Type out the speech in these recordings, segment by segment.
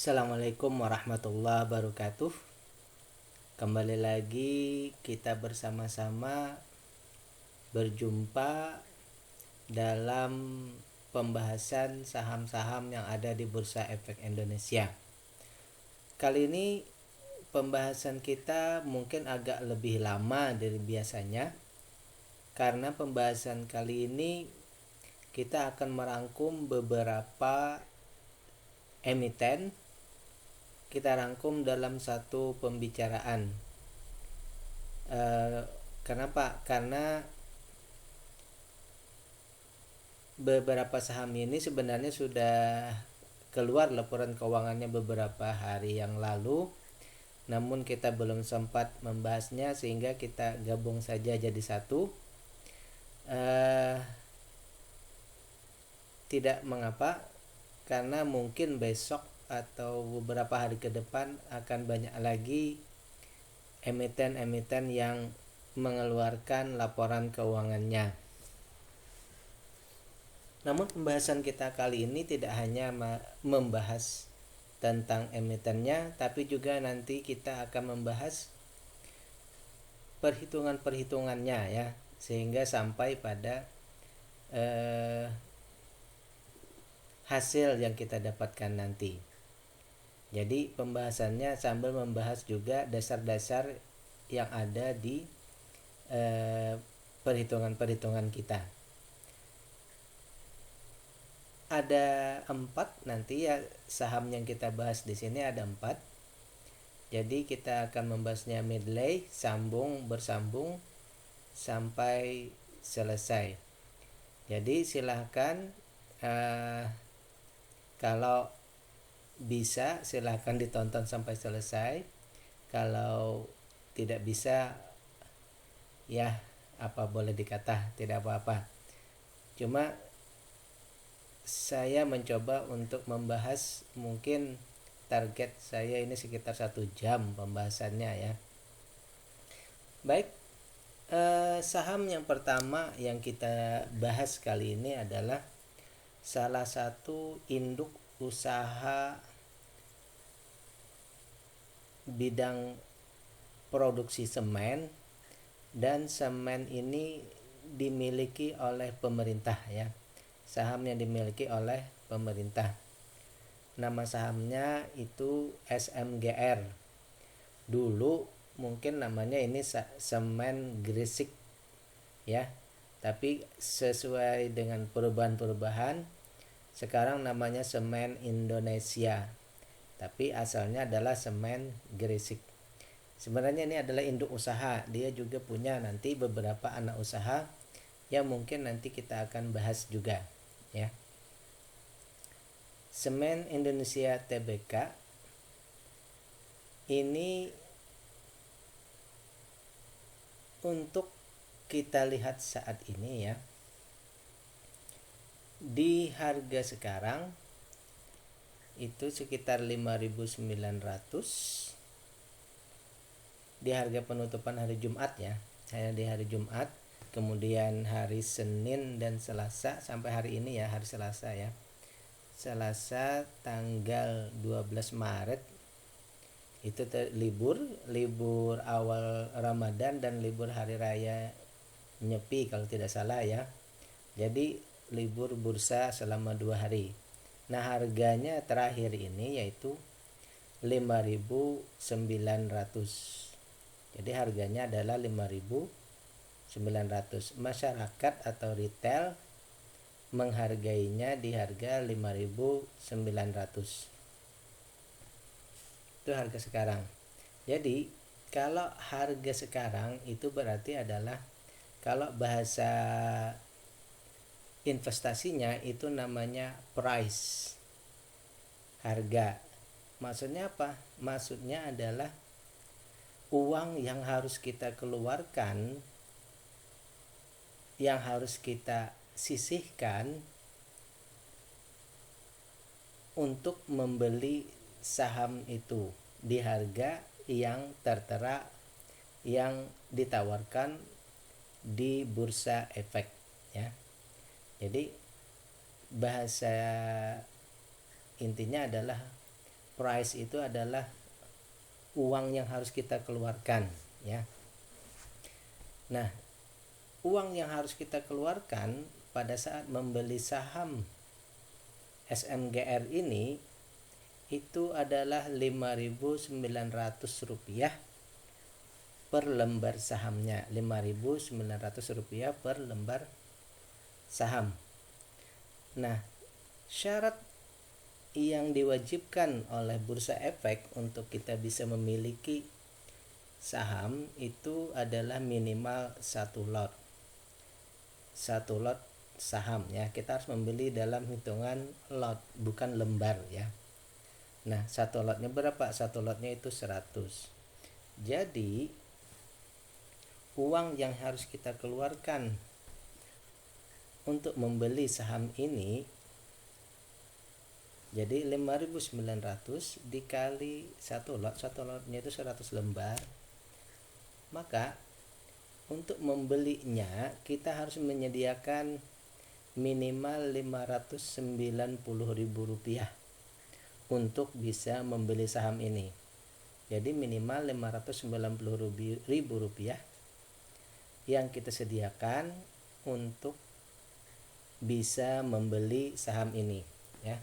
Assalamualaikum warahmatullahi wabarakatuh. Kembali lagi kita bersama-sama berjumpa dalam pembahasan saham-saham yang ada di Bursa Efek Indonesia. Kali ini pembahasan kita mungkin agak lebih lama dari biasanya, karena pembahasan kali ini kita akan merangkum beberapa emiten. Kita rangkum dalam satu pembicaraan. Kenapa? Karena beberapa saham ini sebenarnya sudah keluar laporan keuangannya beberapa hari yang lalu, namun kita belum sempat membahasnya sehingga kita gabung saja jadi satu. Tidak mengapa, karena mungkin besok atau beberapa hari ke depan akan banyak lagi emiten-emiten yang mengeluarkan laporan keuangannya. Namun pembahasan kita kali ini tidak hanya membahas tentang emitennya, tapi juga nanti kita akan membahas perhitungan-perhitungannya ya, sehingga sampai pada hasil yang kita dapatkan nanti. Jadi pembahasannya sambil membahas juga dasar-dasar yang ada di perhitungan-perhitungan kita. Ada 4 nanti ya saham yang kita bahas di sini, ada 4. Jadi kita akan membahasnya medley, bersambung sampai selesai. Jadi silahkan kalau bisa silahkan ditonton sampai selesai. Kalau tidak bisa ya apa boleh dikata, tidak apa-apa. Cuma saya mencoba untuk membahas, mungkin target saya ini sekitar 1 jam pembahasannya ya. Baik, saham yang pertama yang kita bahas kali ini adalah salah satu induk usaha bidang produksi semen, dan semen ini dimiliki oleh pemerintah ya. Saham yang dimiliki oleh pemerintah. Nama sahamnya itu SMGR. Dulu mungkin namanya ini semen Gresik ya. Tapi sesuai dengan perubahan-perubahan, sekarang namanya Semen Indonesia. Tapi asalnya adalah Semen Gresik. Sebenarnya ini adalah induk usaha. Dia juga punya nanti beberapa anak usaha yang mungkin nanti kita akan bahas juga ya. Semen Indonesia Tbk ini untuk kita lihat saat ini ya, di harga sekarang itu sekitar 5.900 di harga penutupan hari Jumat ya. Hanya di hari Jumat, kemudian hari Senin dan Selasa sampai hari ini ya, hari Selasa ya. Selasa tanggal 12 Maret itu libur awal Ramadan dan libur hari raya Nyepi kalau tidak salah ya. Jadi libur bursa selama 2 hari. Nah, harganya terakhir ini yaitu 5.900. Jadi harganya adalah 5.900. Masyarakat atau retail menghargainya di harga 5.900. Itu harga sekarang. Jadi kalau harga sekarang itu berarti adalah, kalau bahasa investasinya itu namanya price, harga. Maksudnya apa? Maksudnya adalah uang yang harus kita keluarkan, yang harus kita sisihkan untuk membeli saham itu di harga yang tertera, yang ditawarkan di Bursa Efek ya. Jadi bahasa intinya adalah price itu adalah uang yang harus kita keluarkan ya. Nah, uang yang harus kita keluarkan pada saat membeli saham SMGR ini itu adalah Rp5.900 per lembar sahamnya. Rp5.900 per lembar saham. Nah, syarat yang diwajibkan oleh Bursa Efek untuk kita bisa memiliki saham itu adalah minimal 1 lot. 1 lot saham ya. Kita harus membeli dalam hitungan lot, bukan lembar ya. Nah, 1 lotnya berapa? 1 lotnya itu 100. Jadi uang yang harus kita keluarkan untuk membeli saham ini, jadi 5.900 dikali 1 lot, 1 lotnya itu 100 lembar. Maka untuk membelinya kita harus menyediakan minimal Rp590.000 untuk bisa membeli saham ini. Jadi minimal Rp590.000 yang kita sediakan untuk bisa membeli saham ini ya.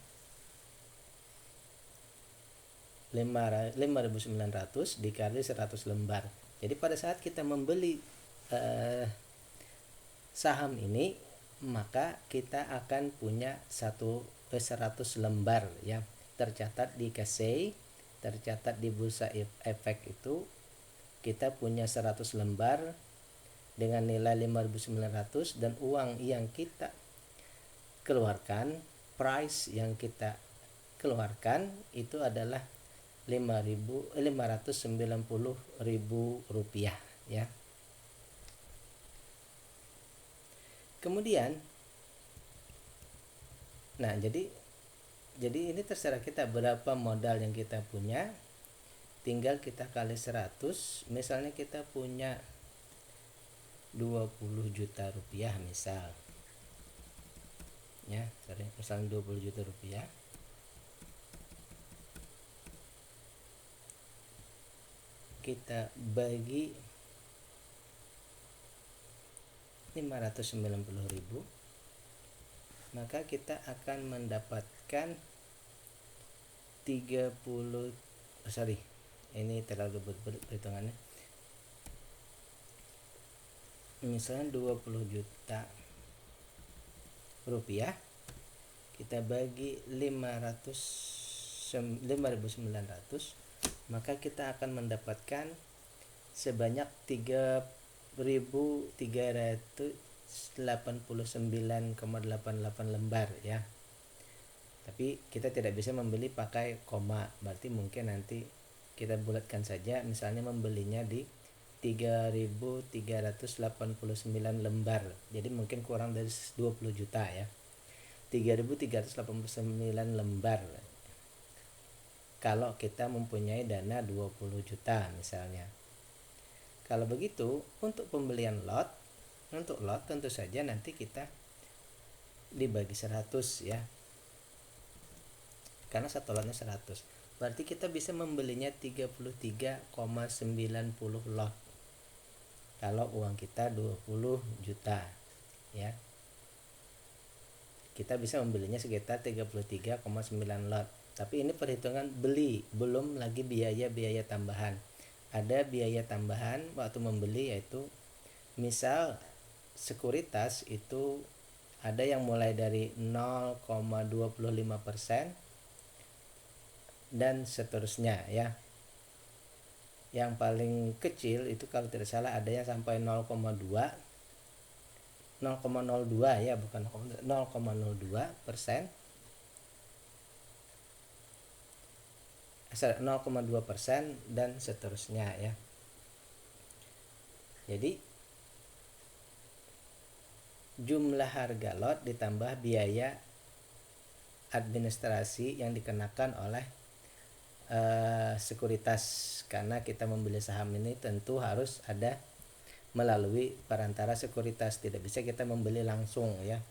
5.900 dikali 100 lembar. Jadi pada saat kita membeli saham ini, maka kita akan punya 100 lembar ya, tercatat di KSEI, tercatat di Bursa Efek itu kita punya 100 lembar dengan nilai 5.900 dan uang yang kita keluarkan, price yang kita keluarkan itu adalah Rp590.000 ya. Kemudian jadi ini terserah kita berapa modal yang kita punya, tinggal kita kali 100. Misalnya kita punya Rp20 juta misal ya, misalnya Rp20 juta, kita bagi 590.000, maka kita akan mendapatkan ini terlalu perhitungannya. Misalnya 20 juta rupiah kita bagi 5.900, maka kita akan mendapatkan sebanyak 3.389,88 lembar ya. Tapi kita tidak bisa membeli pakai koma, berarti mungkin nanti kita bulatkan saja, misalnya membelinya di 3.389 lembar. Jadi mungkin kurang dari 20 juta ya. 3.389 lembar. Kalau kita mempunyai dana 20 juta misalnya. Kalau begitu, untuk pembelian lot, untuk lot tentu saja nanti kita dibagi 100 ya. Karena satu lotnya 100. Berarti kita bisa membelinya 33,90 lot. Kalau uang kita 20 juta ya. Kita bisa membelinya sekitar 33,9 lot. Tapi ini perhitungan beli, belum lagi biaya-biaya tambahan. Ada biaya tambahan waktu membeli, yaitu misal sekuritas itu ada yang mulai dari 0,25% dan seterusnya ya. Yang paling kecil itu kalau tidak salah ada yang sampai 0,02 ya, bukan 0,02%, 0,2% dan seterusnya ya. Jadi jumlah harga lot ditambah biaya administrasi yang dikenakan oleh sekuritas, karena kita membeli saham ini tentu harus ada melalui perantara sekuritas, tidak bisa kita membeli langsung ya,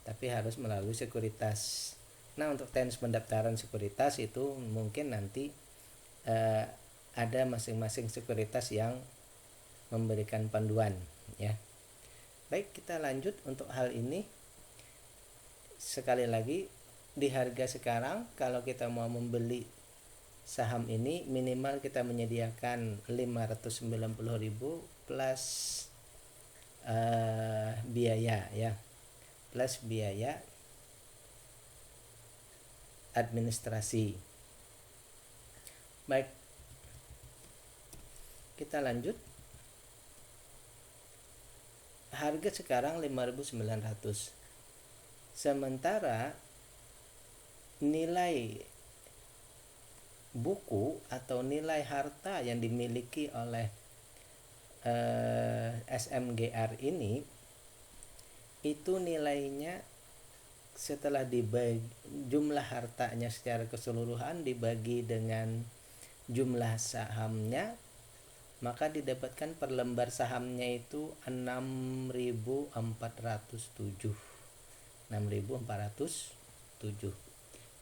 tapi harus melalui sekuritas. Nah, untuk teknis pendaftaran sekuritas itu mungkin nanti ada masing-masing sekuritas yang memberikan panduan ya. Baik, kita lanjut untuk hal ini. Sekali lagi, di harga sekarang kalau kita mau membeli saham ini minimal kita menyediakan 590.000 plus biaya ya, plus biaya administrasi. Baik, kita lanjut. Harga sekarang 5.900, sementara nilai buku atau nilai harta yang dimiliki oleh SMGR ini itu nilainya setelah dibagi jumlah hartanya secara keseluruhan dibagi dengan jumlah sahamnya, maka didapatkan per lembar sahamnya itu 6.407.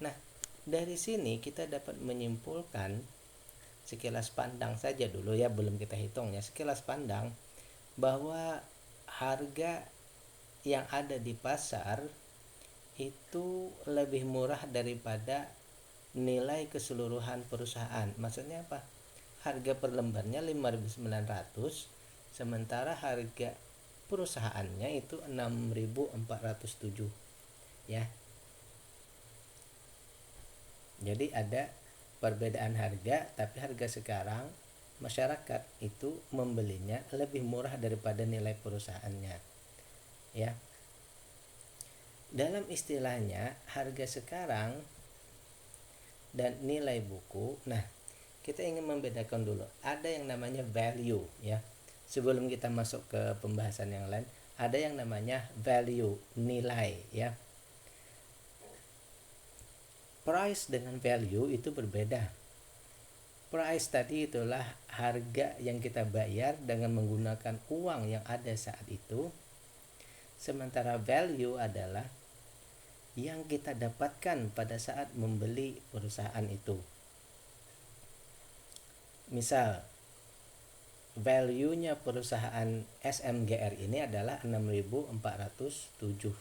Nah, dari sini kita dapat menyimpulkan sekilas pandang saja dulu ya, belum kita hitung ya, sekilas pandang bahwa harga yang ada di pasar itu lebih murah daripada nilai keseluruhan perusahaan. Maksudnya apa? Harga per lembarnya 5.900, sementara harga perusahaannya itu 6.407 ya. Jadi ada perbedaan harga, tapi harga sekarang masyarakat itu membelinya lebih murah daripada nilai perusahaannya ya. Dalam istilahnya harga sekarang dan nilai buku. Nah, kita ingin membedakan dulu. Ada yang namanya value ya. Sebelum kita masuk ke pembahasan yang lain, ada yang namanya value, nilai ya. Price dengan value itu berbeda. Price tadi itulah harga yang kita bayar dengan menggunakan uang yang ada saat itu. Sementara value adalah yang kita dapatkan pada saat membeli perusahaan itu. Misal, value-nya perusahaan SMGR ini adalah 6.407.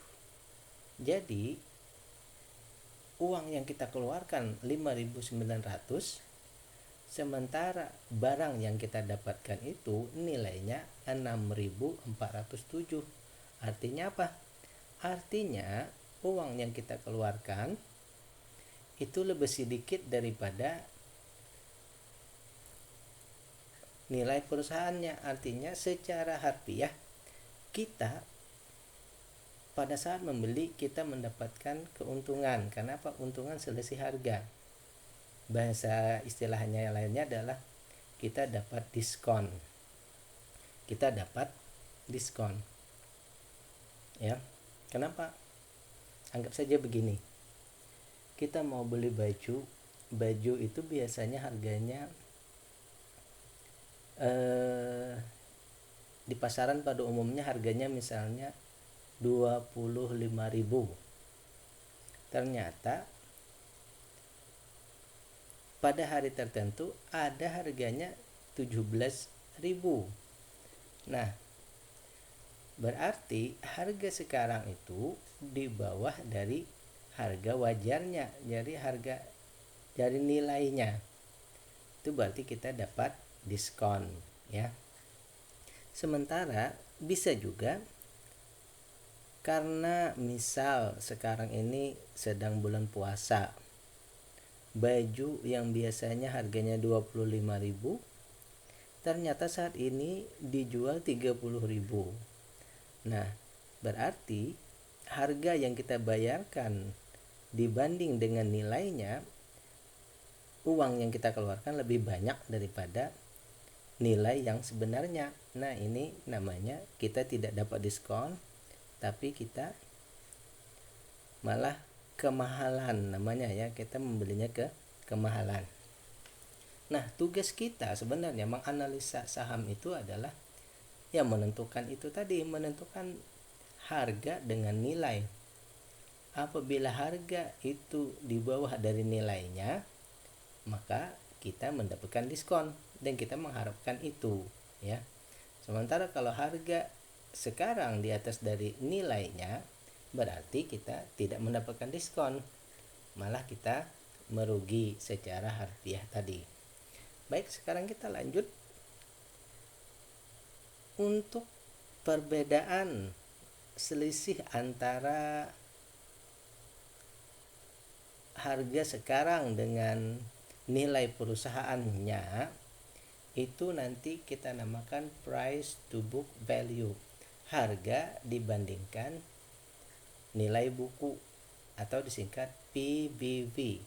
Jadi uang yang kita keluarkan 5.900, sementara barang yang kita dapatkan itu nilainya 6.407. Artinya apa? Artinya uang yang kita keluarkan itu lebih sedikit daripada nilai perusahaannya. Artinya secara harfiah kita pada saat membeli kita mendapatkan keuntungan. Karena apa? Untungan selisih harga. Bahasa istilahnya yang lainnya adalah kita dapat diskon. Ya. Kenapa? Anggap saja begini. Kita mau beli baju itu biasanya harganya di pasaran pada umumnya harganya misalnya 25.000. Ternyata pada hari tertentu ada harganya 17.000. Nah, berarti harga sekarang itu di bawah dari harga wajarnya. Jadi harga dari nilainya itu berarti kita dapat diskon ya. Sementara bisa juga karena misal sekarang ini sedang bulan puasa, baju yang biasanya harganya 25.000 ternyata saat ini dijual 30.000. Nah, berarti harga yang kita bayarkan dibanding dengan nilainya, uang yang kita keluarkan lebih banyak daripada nilai yang sebenarnya. Nah, ini namanya kita tidak dapat diskon, tapi kita malah kemahalan namanya ya, kita membelinya kemahalan. Nah, tugas kita sebenarnya menganalisa saham itu adalah ya menentukan itu tadi, menentukan harga dengan nilai. Apabila harga itu di bawah dari nilainya, maka kita mendapatkan diskon dan kita mengharapkan itu, ya. Sementara kalau harga sekarang di atas dari nilainya, berarti kita tidak mendapatkan diskon, malah kita merugi secara harfiah tadi. Baik, sekarang kita lanjut untuk perbedaan selisih antara harga sekarang dengan nilai perusahaannya. Itu nanti kita namakan price to book value, harga dibandingkan nilai buku, atau disingkat PBV,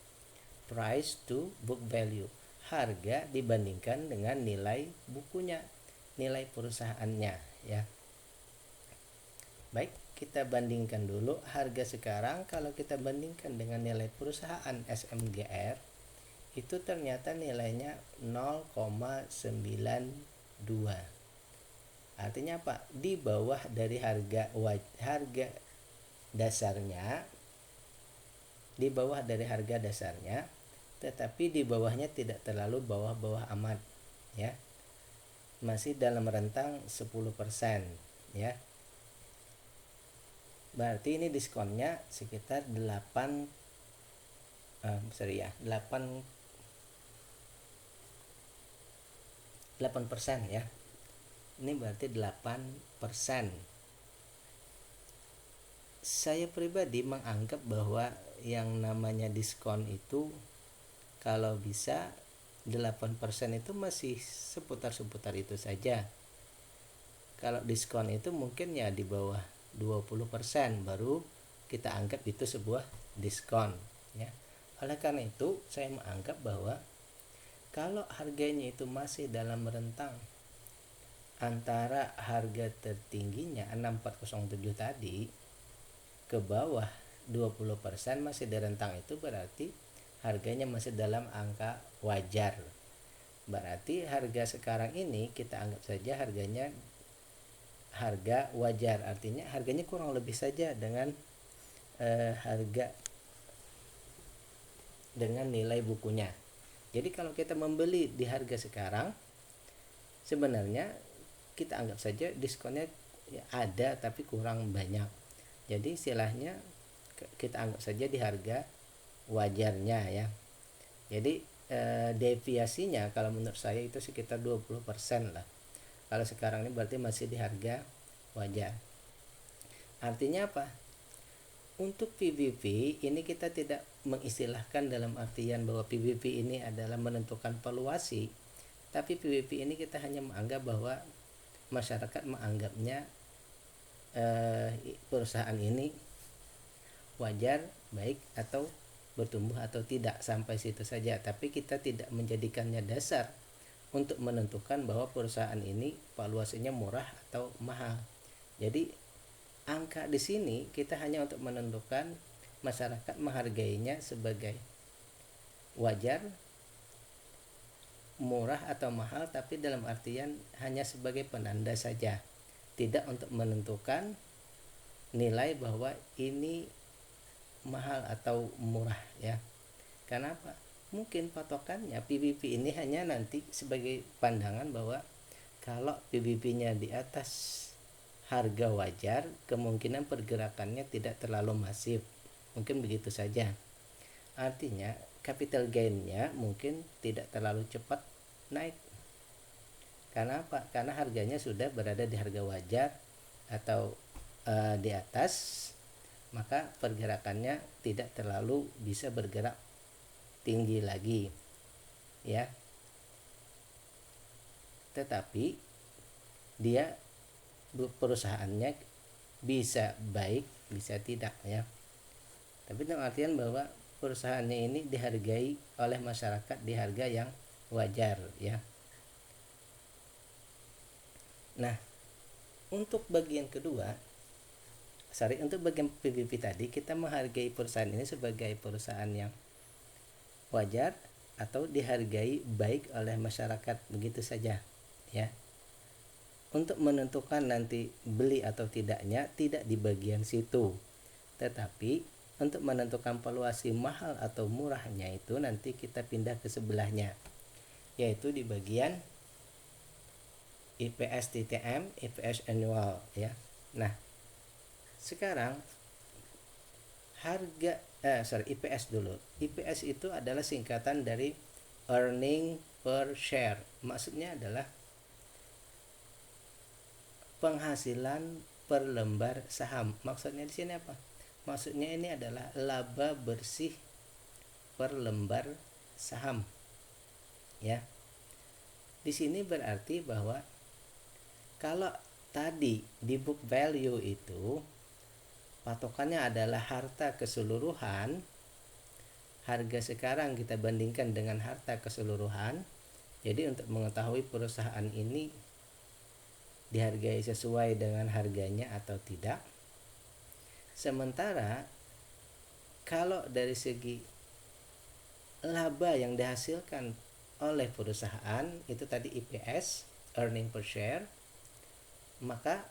price to book value, harga dibandingkan dengan nilai bukunya, nilai perusahaannya, ya. Baik, kita bandingkan dulu harga sekarang. Kalau kita bandingkan dengan nilai perusahaan SMGR, itu ternyata nilainya 0,92. Artinya apa? Di bawah dari harga dasarnya, di bawah dari harga dasarnya, tetapi di bawahnya tidak terlalu bawah-bawah amat, ya. Masih dalam rentang 10%, ya. Berarti ini diskonnya sekitar 8 persen, ya. Ini berarti 8%. Saya pribadi menganggap bahwa yang namanya diskon itu kalau bisa 8% itu masih seputar-seputar itu saja. Kalau diskon itu mungkin ya di bawah 20% baru kita anggap itu sebuah diskon, ya. Oleh karena itu saya menganggap bahwa kalau harganya itu masih dalam rentang antara harga tertingginya 6407 tadi ke bawah 20%, masih di rentang itu, berarti harganya masih dalam angka wajar. Berarti harga sekarang ini kita anggap saja harganya harga wajar, artinya harganya kurang lebih saja dengan harga dengan nilai bukunya. Jadi kalau kita membeli di harga sekarang, sebenarnya kita anggap saja diskonnya ya ada tapi kurang banyak. Jadi istilahnya kita anggap saja di harga wajarnya, ya. Jadi deviasinya kalau menurut saya itu sekitar 20% lah. Kalau sekarang ini berarti masih di harga wajar. Artinya apa? Untuk PBV ini kita tidak mengistilahkan dalam artian bahwa PBV ini adalah menentukan valuasi, tapi PBV ini kita hanya menganggap bahwa masyarakat menganggapnya perusahaan ini wajar, baik, atau bertumbuh atau tidak, sampai situ saja. Tapi kita tidak menjadikannya dasar untuk menentukan bahwa perusahaan ini valuasinya murah atau mahal. Jadi angka di sini kita hanya untuk menentukan masyarakat menghargainya sebagai wajar, murah atau mahal, tapi dalam artian hanya sebagai penanda saja, tidak untuk menentukan nilai bahwa ini mahal atau murah, ya. Kenapa? Mungkin patokannya PBB ini hanya nanti sebagai pandangan bahwa kalau PBB-nya di atas harga wajar, kemungkinan pergerakannya tidak terlalu masif, mungkin begitu saja. Artinya capital gain-nya mungkin tidak terlalu cepat naik. Karena apa? Karena harganya sudah berada di harga wajar atau di atas, maka pergerakannya tidak terlalu bisa bergerak tinggi lagi, ya. Tetapi dia perusahaannya bisa baik, bisa tidak, ya. Tapi dalam artian bahwa perusahaannya ini dihargai oleh masyarakat di harga yang wajar, ya. Nah, untuk bagian kedua, untuk bagian PBB tadi, kita menghargai perusahaan ini sebagai perusahaan yang wajar atau dihargai baik oleh masyarakat, begitu saja, ya. Untuk menentukan nanti beli atau tidaknya tidak di bagian situ, tetapi untuk menentukan valuasi mahal atau murahnya itu nanti kita pindah ke sebelahnya, yaitu di bagian IPS TTM, IPS annual ya. Nah, sekarang IPS dulu. IPS itu adalah singkatan dari earning per share. Maksudnya adalah penghasilan per lembar saham. Maksudnya di sini apa? Maksudnya ini adalah laba bersih per lembar saham. Ya. Di sini berarti bahwa kalau tadi di book value itu patokannya adalah harta keseluruhan, harga sekarang kita bandingkan dengan harta keseluruhan. Jadi untuk mengetahui perusahaan ini dihargai sesuai dengan harganya atau tidak. Sementara kalau dari segi laba yang dihasilkan oleh perusahaan itu tadi IPS, earning per share, maka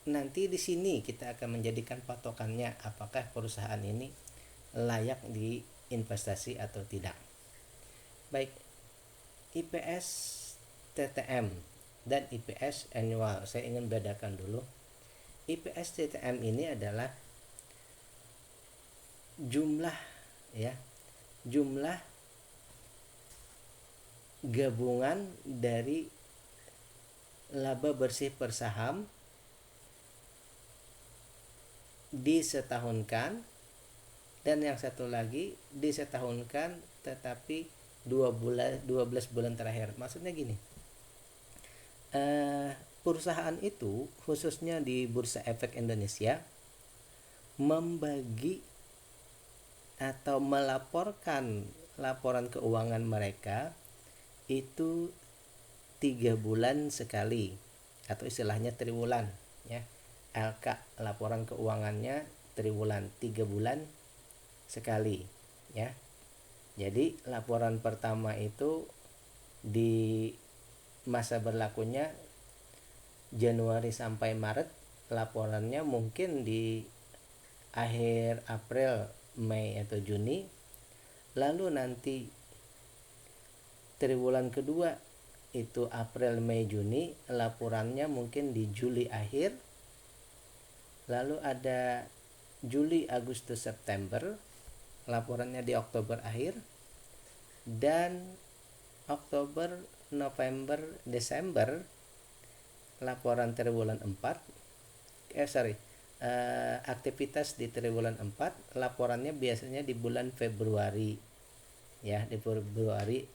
nanti di sini kita akan menjadikan patokannya apakah perusahaan ini layak diinvestasi atau tidak. Baik, IPS TTM dan IPS annual saya ingin bedakan dulu. IPS TTM ini adalah jumlah gabungan dari laba bersih per saham disetahunkan, dan yang satu lagi disetahunkan tetapi 12 bulan terakhir. Maksudnya gini, perusahaan itu khususnya di Bursa Efek Indonesia membagi atau melaporkan laporan keuangan mereka itu 3 bulan sekali atau istilahnya triwulan ya. LK laporan keuangannya triwulan, 3 bulan sekali ya. Jadi laporan pertama itu di masa berlakunya Januari sampai Maret, laporannya mungkin di akhir April, Mei atau Juni. Lalu nanti triwulan kedua itu April, Mei, Juni, laporannya mungkin di Juli akhir. Lalu ada Juli, Agustus, September, laporannya di Oktober akhir. Dan Oktober, November, Desember, laporan triwulan 4. Aktivitas di triwulan 4 laporannya biasanya di bulan Februari ya, di Februari.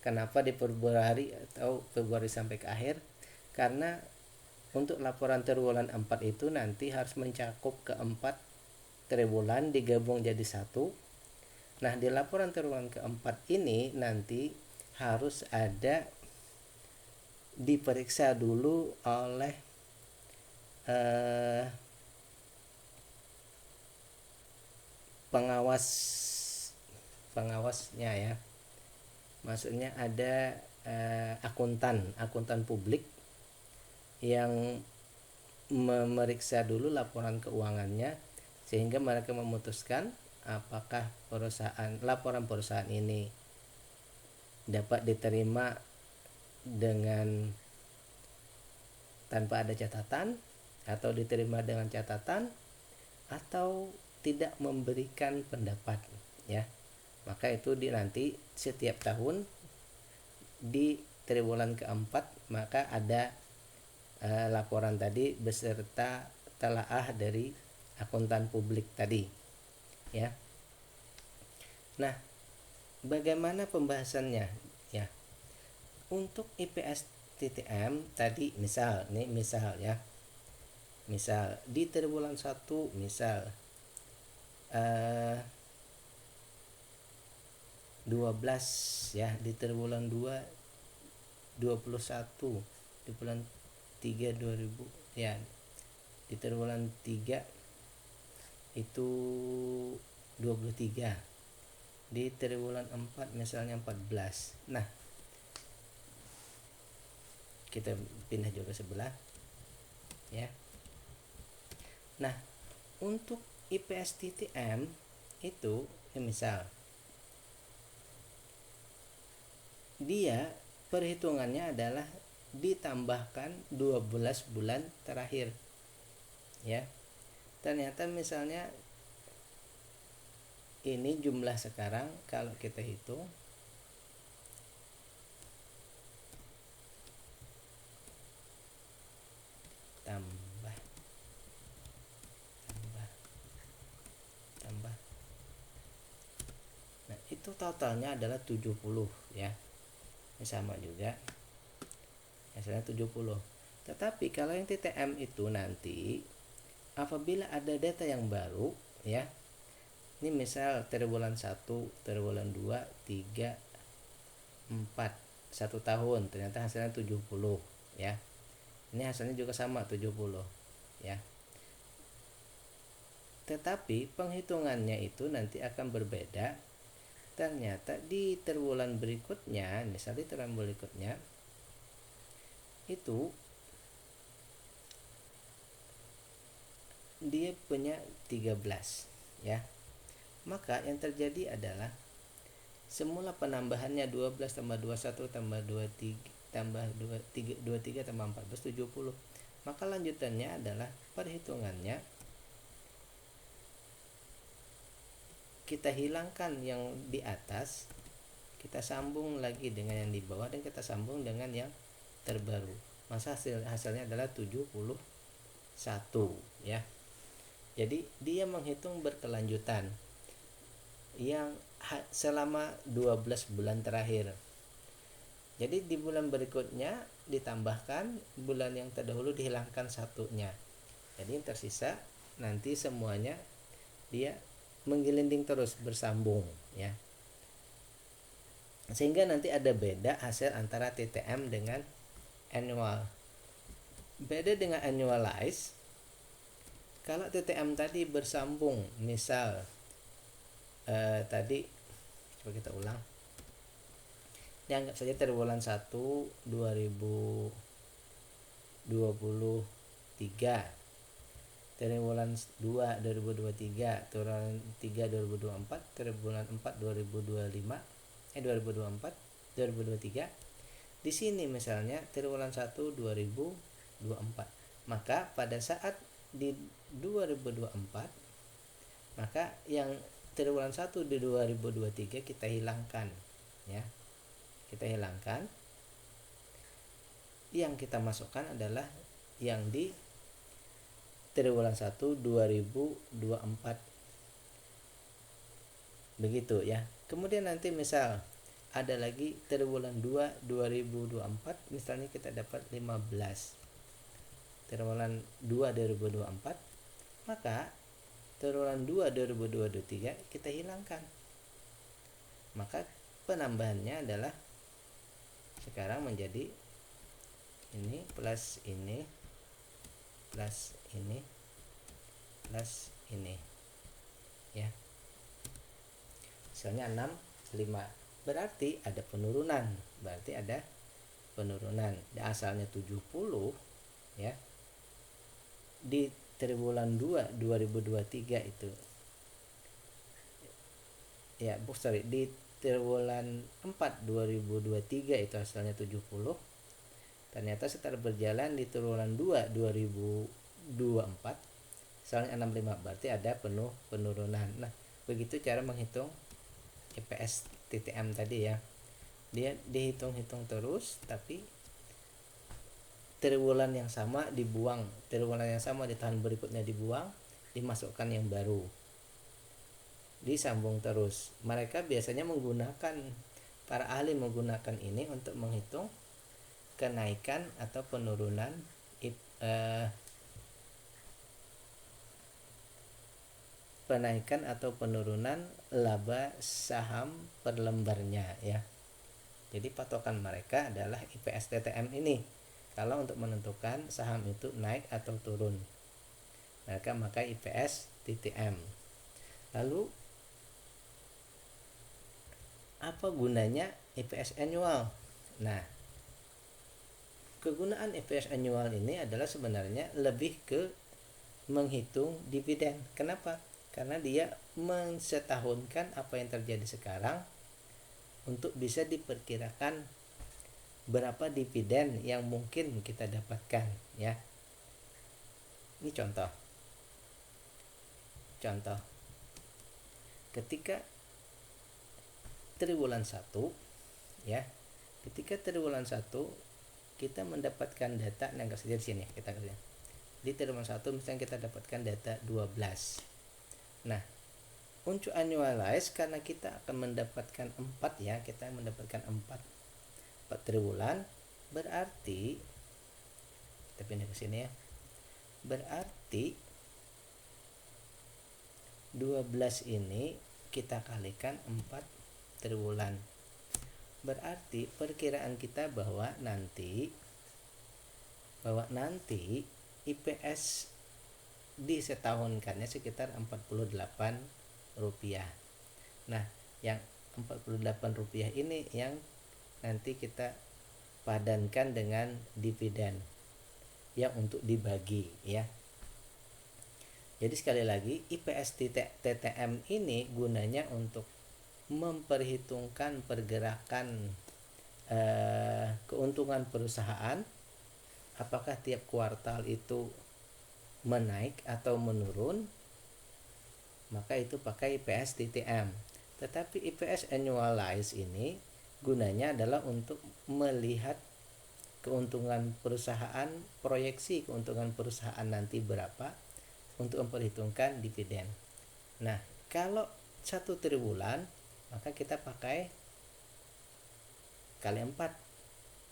Kenapa di Februari atau Februari sampai ke akhir? Karena untuk laporan triwulan 4 itu nanti harus mencakup keempat triwulan digabung jadi satu. Nah, di laporan triwulan keempat ini nanti harus ada diperiksa dulu oleh pengawasnya ya. Maksudnya ada akuntan publik yang memeriksa dulu laporan keuangannya sehingga mereka memutuskan apakah laporan perusahaan ini dapat diterima dengan tanpa ada catatan atau diterima dengan catatan atau tidak memberikan pendapat ya. Maka itu nanti setiap tahun di triwulan keempat maka ada laporan tadi beserta telaah dari akuntan publik tadi ya. Nah, bagaimana pembahasannya ya? Untuk IPS TTM tadi misal ya. Misal di triwulan 1 misal 12 ya, di triwulan 2 21, di bulan 3 2000 ya, di triwulan 3 itu 23, di triwulan 4 misalnya 14. Nah, kita pindah juga sebelah ya. Nah, untuk IPS TTM itu misal dia perhitungannya adalah ditambahkan 12 bulan terakhir ya. Ternyata misalnya ini jumlah sekarang, kalau kita hitung tambah nah itu totalnya adalah 70 ya. Ini sama juga hasilnya 70. Tetapi kalau yang TTM itu nanti apabila ada data yang baru ya, ini misal triwulan 1, triwulan 2, 3, 4, 1 tahun ternyata hasilnya 70 ya. Ini hasilnya juga sama 70 ya. Tetapi penghitungannya itu nanti akan berbeda. Ternyata di triwulan berikutnya, misalnya di triwulan berikutnya itu dia punya 13 ya. Maka yang terjadi adalah semula penambahannya 12 tambah 21 tambah 23 tambah 23 tambah 14 70. Maka lanjutannya adalah perhitungannya kita hilangkan yang di atas, kita sambung lagi dengan yang di bawah dan kita sambung dengan yang terbaru. Maka hasilnya adalah 71 ya. Jadi dia menghitung berkelanjutan yang selama 12 bulan terakhir. Jadi di bulan berikutnya ditambahkan, bulan yang terdahulu dihilangkan satunya. Jadi yang tersisa nanti semuanya dia menggelinding terus bersambung ya. Sehingga nanti ada beda hasil antara TTM dengan annual. Beda dengan annualize, kalau TTM tadi bersambung, misal tadi coba kita ulang. Dianggap saja triwulan 1 2023, triwulan 2 2023, triwulan 3 2024, triwulan 4 2025, 2024, 2023. Di sini misalnya triwulan 1 2024. Maka pada saat di 2024, maka yang triwulan 1 di 2023 kita hilangkan ya. Kita hilangkan. Yang kita masukkan adalah yang di triwulan 1 2024. Begitu ya. Kemudian nanti misal ada lagi triwulan 2 2024, misalnya kita dapat 15. Triwulan 2 2024, maka triwulan 2 2023 kita hilangkan. Maka penambahannya adalah sekarang menjadi ini plus ini plus ini plus ini ya. Misalnya 65, berarti ada penurunan. Asalnya 70 ya. Di triwulan 2 2023 itu ya, di triwulan 4 2023 itu hasilnya 70. Ternyata setelah berjalan di triwulan 2 2024 hasilnya 65, berarti ada penurunan. Nah, begitu cara menghitung IPS TTM tadi ya. Dia dihitung-hitung terus, tapi triwulan yang sama dibuang, triwulan yang sama di tahun berikutnya dibuang, dimasukkan yang baru, disambung terus. Mereka biasanya para ahli menggunakan ini untuk menghitung kenaikan atau penurunan laba saham per lembarnya ya. Jadi patokan mereka adalah IPS TTM ini. Kalau untuk menentukan saham itu naik atau turun, mereka memakai IPS TTM. Lalu apa gunanya IPS annual? Nah, kegunaan IPS annual ini adalah sebenarnya lebih ke menghitung dividen. Kenapa? karena dia mensetahunkan apa yang terjadi sekarang untuk bisa diperkirakan berapa dividen yang mungkin kita dapatkan, ya. Ini contoh ketika triwulan 1, ya, ketika triwulan 1 kita mendapatkan data, nah enggak saja di sini kita kerja di triwulan 1 misalnya kita dapatkan data 12. Nah, untuk annualize karena kita akan mendapatkan 4, ya, kita mendapatkan 4 triwulan, berarti kita pindah ke sini, ya. Berarti 12 ini kita kalikan 4 triwulan. Berarti perkiraan kita bahwa nanti IPS disetahunkannya sekitar Rp48. Nah, yang Rp48 ini yang nanti kita padankan dengan dividen yang untuk dibagi, ya. Jadi sekali lagi IPS TTM ini gunanya untuk memperhitungkan pergerakan keuntungan perusahaan, apakah tiap kuartal itu menaik atau menurun, maka itu pakai IPS TTM. Tetapi IPS annualize ini gunanya adalah untuk melihat keuntungan perusahaan, proyeksi keuntungan perusahaan nanti berapa untuk memperhitungkan dividen. Nah, kalau 1 triwulan maka kita pakai kali 4.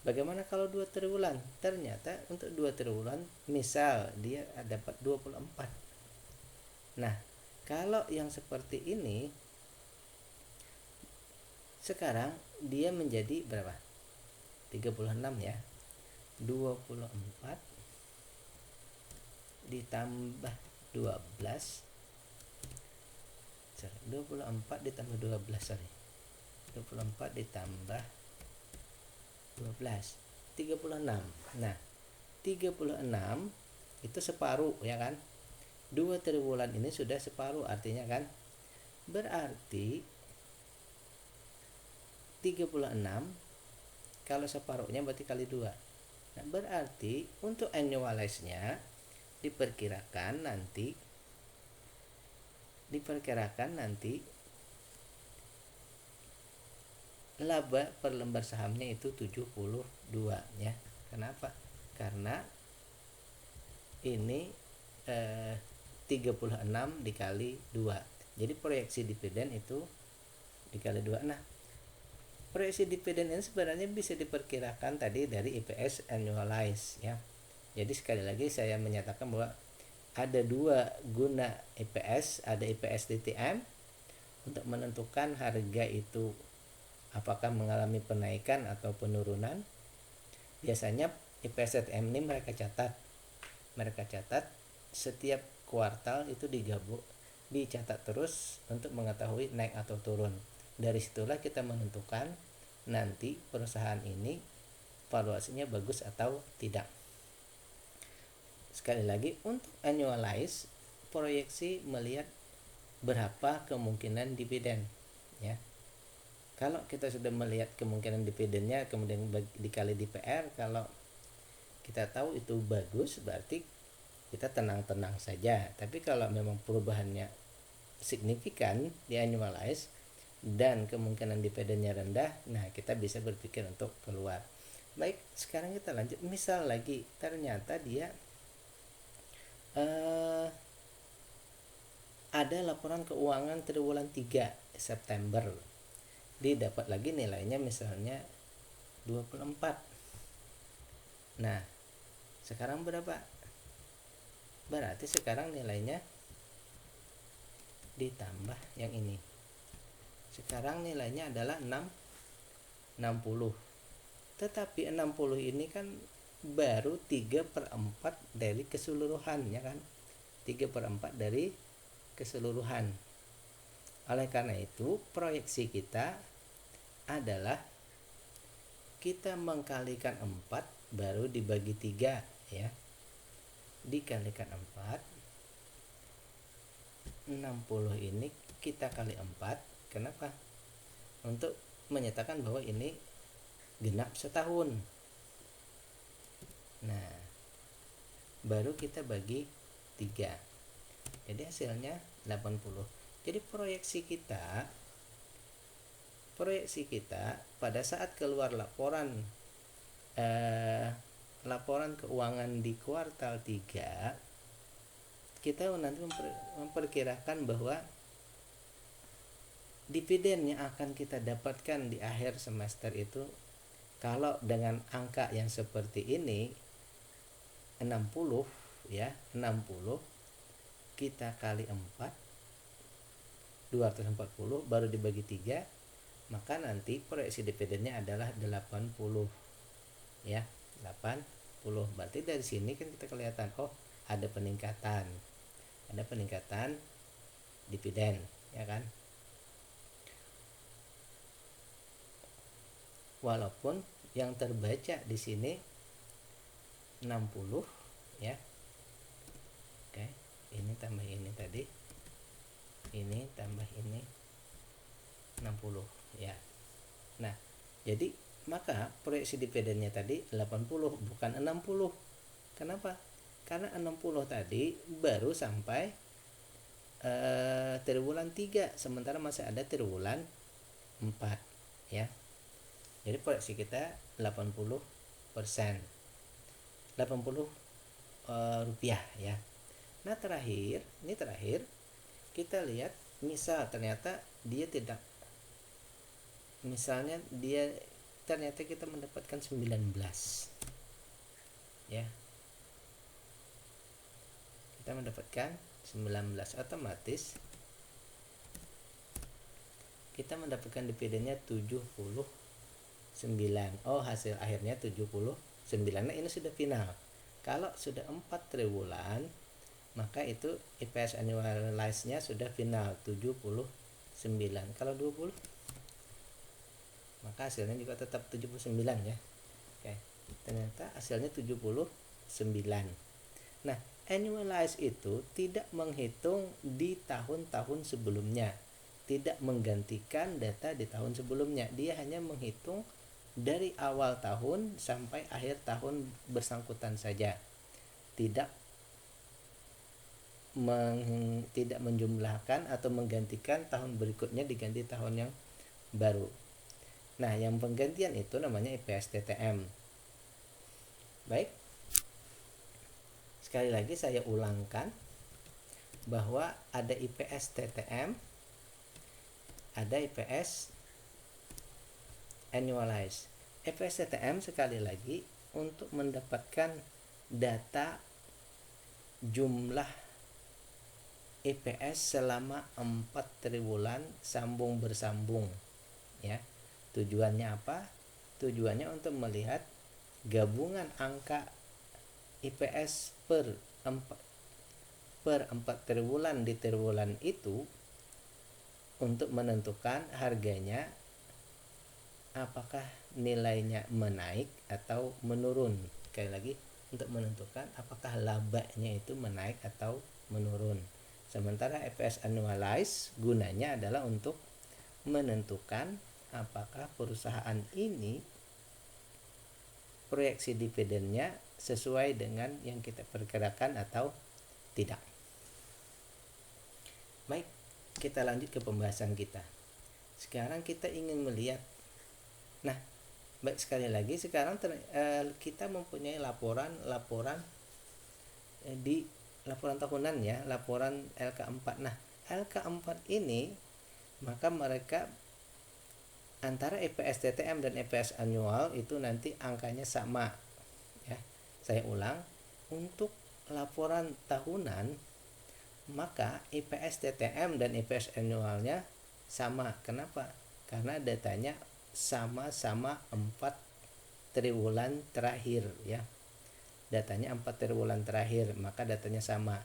Bagaimana kalau 2 triwulan? Ternyata untuk 2 triwulan misal dia dapat 24. Nah, kalau yang seperti ini sekarang dia menjadi berapa? 36, ya. 24 ditambah 12. 24 ditambah 12, 24 ditambah 12, 36. Nah, 36 itu separuh, ya kan? 2 triwulan ini sudah separuh, artinya kan? Berarti 36 kalau separuhnya berarti kali 2. Nah, berarti untuk annualize-nya diperkirakan nanti laba per lembar sahamnya itu 72, ya. Kenapa? Karena ini 36 dikali 2. Jadi proyeksi dividen itu dikali 2. Nah, proyeksi dividen ini sebenarnya bisa diperkirakan tadi dari IPS annualize, ya. Jadi sekali lagi saya menyatakan bahwa ada 2 guna IPS, ada IPS DTM untuk menentukan harga itu apakah mengalami penaikan atau penurunan. Biasanya IPS DTM ini mereka catat setiap kuartal itu dicatat terus untuk mengetahui naik atau turun. Dari situlah kita menentukan nanti perusahaan ini valuasinya bagus atau tidak. Sekali lagi, untuk annualize proyeksi melihat berapa kemungkinan dividen, ya. Kalau kita sudah melihat kemungkinan dividennya kemudian dikali DPR, kalau kita tahu itu bagus berarti kita tenang-tenang saja. Tapi kalau memang perubahannya signifikan di annualize dan kemungkinan dividennya rendah, nah kita bisa berpikir untuk keluar. Baik, sekarang kita lanjut. Misal lagi ternyata dia ada laporan keuangan triwulan 3 September, didapat lagi nilainya misalnya 24. Nah, sekarang berapa? Berarti sekarang nilainya ditambah yang ini. Sekarang nilainya adalah 60. Tetapi 60 ini kan baru 3/4 dari keseluruhan, ya kan? 3/4 dari keseluruhan. Oleh karena itu, proyeksi kita adalah kita mengkalikan 4 baru dibagi 3, ya. Dikalikan 4 60 ini kita kali 4. Kenapa? Untuk menyatakan bahwa ini genap setahun. Nah, baru kita bagi 3. Jadi hasilnya 80. Jadi proyeksi kita pada saat keluar laporan keuangan di kuartal 3, kita nanti memperkirakan bahwa dividen yang akan kita dapatkan di akhir semester itu, kalau dengan angka yang seperti ini 60 ya, 60 kita kali 4 240 baru dibagi 3, maka nanti proyeksi dividennya adalah 80 ya, 80. Berarti dari sini kan kita kelihatan ada peningkatan dividen ya kan. Walaupun yang terbaca di sini 60 ya. Oke, ini tambah ini tadi. Ini tambah ini 60 ya. Nah, jadi maka proyeksi dividennya tadi 80 bukan 60. Kenapa? Karena 60 tadi baru sampai triwulan 3, sementara masih ada triwulan 4 ya. Jadi proyeksi kita 80%. 80 rupiah ya. Nah, terakhir kita lihat misal ternyata kita mendapatkan 19 ya. Kita mendapatkan 19, otomatis kita mendapatkan dividennya 79. Hasil akhirnya 79. Nah, ini sudah final. Kalau sudah 4 triwulan, maka itu EPS annualized-nya sudah final 79. Kalau 20, maka hasilnya juga tetap 79 ya. Oke. Ternyata hasilnya 79. Nah, annualized itu tidak menghitung di tahun-tahun sebelumnya, tidak menggantikan data di tahun sebelumnya. Dia hanya menghitung dari awal tahun sampai akhir tahun bersangkutan saja, tidak menjumlahkan atau menggantikan tahun berikutnya diganti tahun yang baru. Nah, yang penggantian itu namanya IPS TTM. Baik, sekali lagi saya ulangkan bahwa ada IPS TTM, ada IPS annualized. IPS TTM sekali lagi untuk mendapatkan data jumlah IPS selama 4 triwulan sambung bersambung ya. Tujuannya apa? Tujuannya untuk melihat gabungan angka IPS per 4 triwulan di triwulan itu untuk menentukan harganya apakah nilainya menaik atau menurun. Sekali lagi, untuk menentukan apakah labanya itu menaik atau menurun. Sementara EPS annualized gunanya adalah untuk menentukan apakah perusahaan ini proyeksi dividennya sesuai dengan yang kita perkirakan atau tidak. Baik, kita lanjut ke pembahasan kita. Sekarang kita ingin melihat. Nah, baik, sekali lagi sekarang kita mempunyai laporan di laporan tahunan ya, laporan LK4. Nah, LK4 ini maka mereka antara EPS TTM dan EPS annual itu nanti angkanya sama ya. Saya ulang, untuk laporan tahunan maka EPS TTM dan EPS annualnya sama. Kenapa? Karena datanya sama-sama 4 triwulan terakhir ya. Datanya 4 triwulan terakhir, maka datanya sama.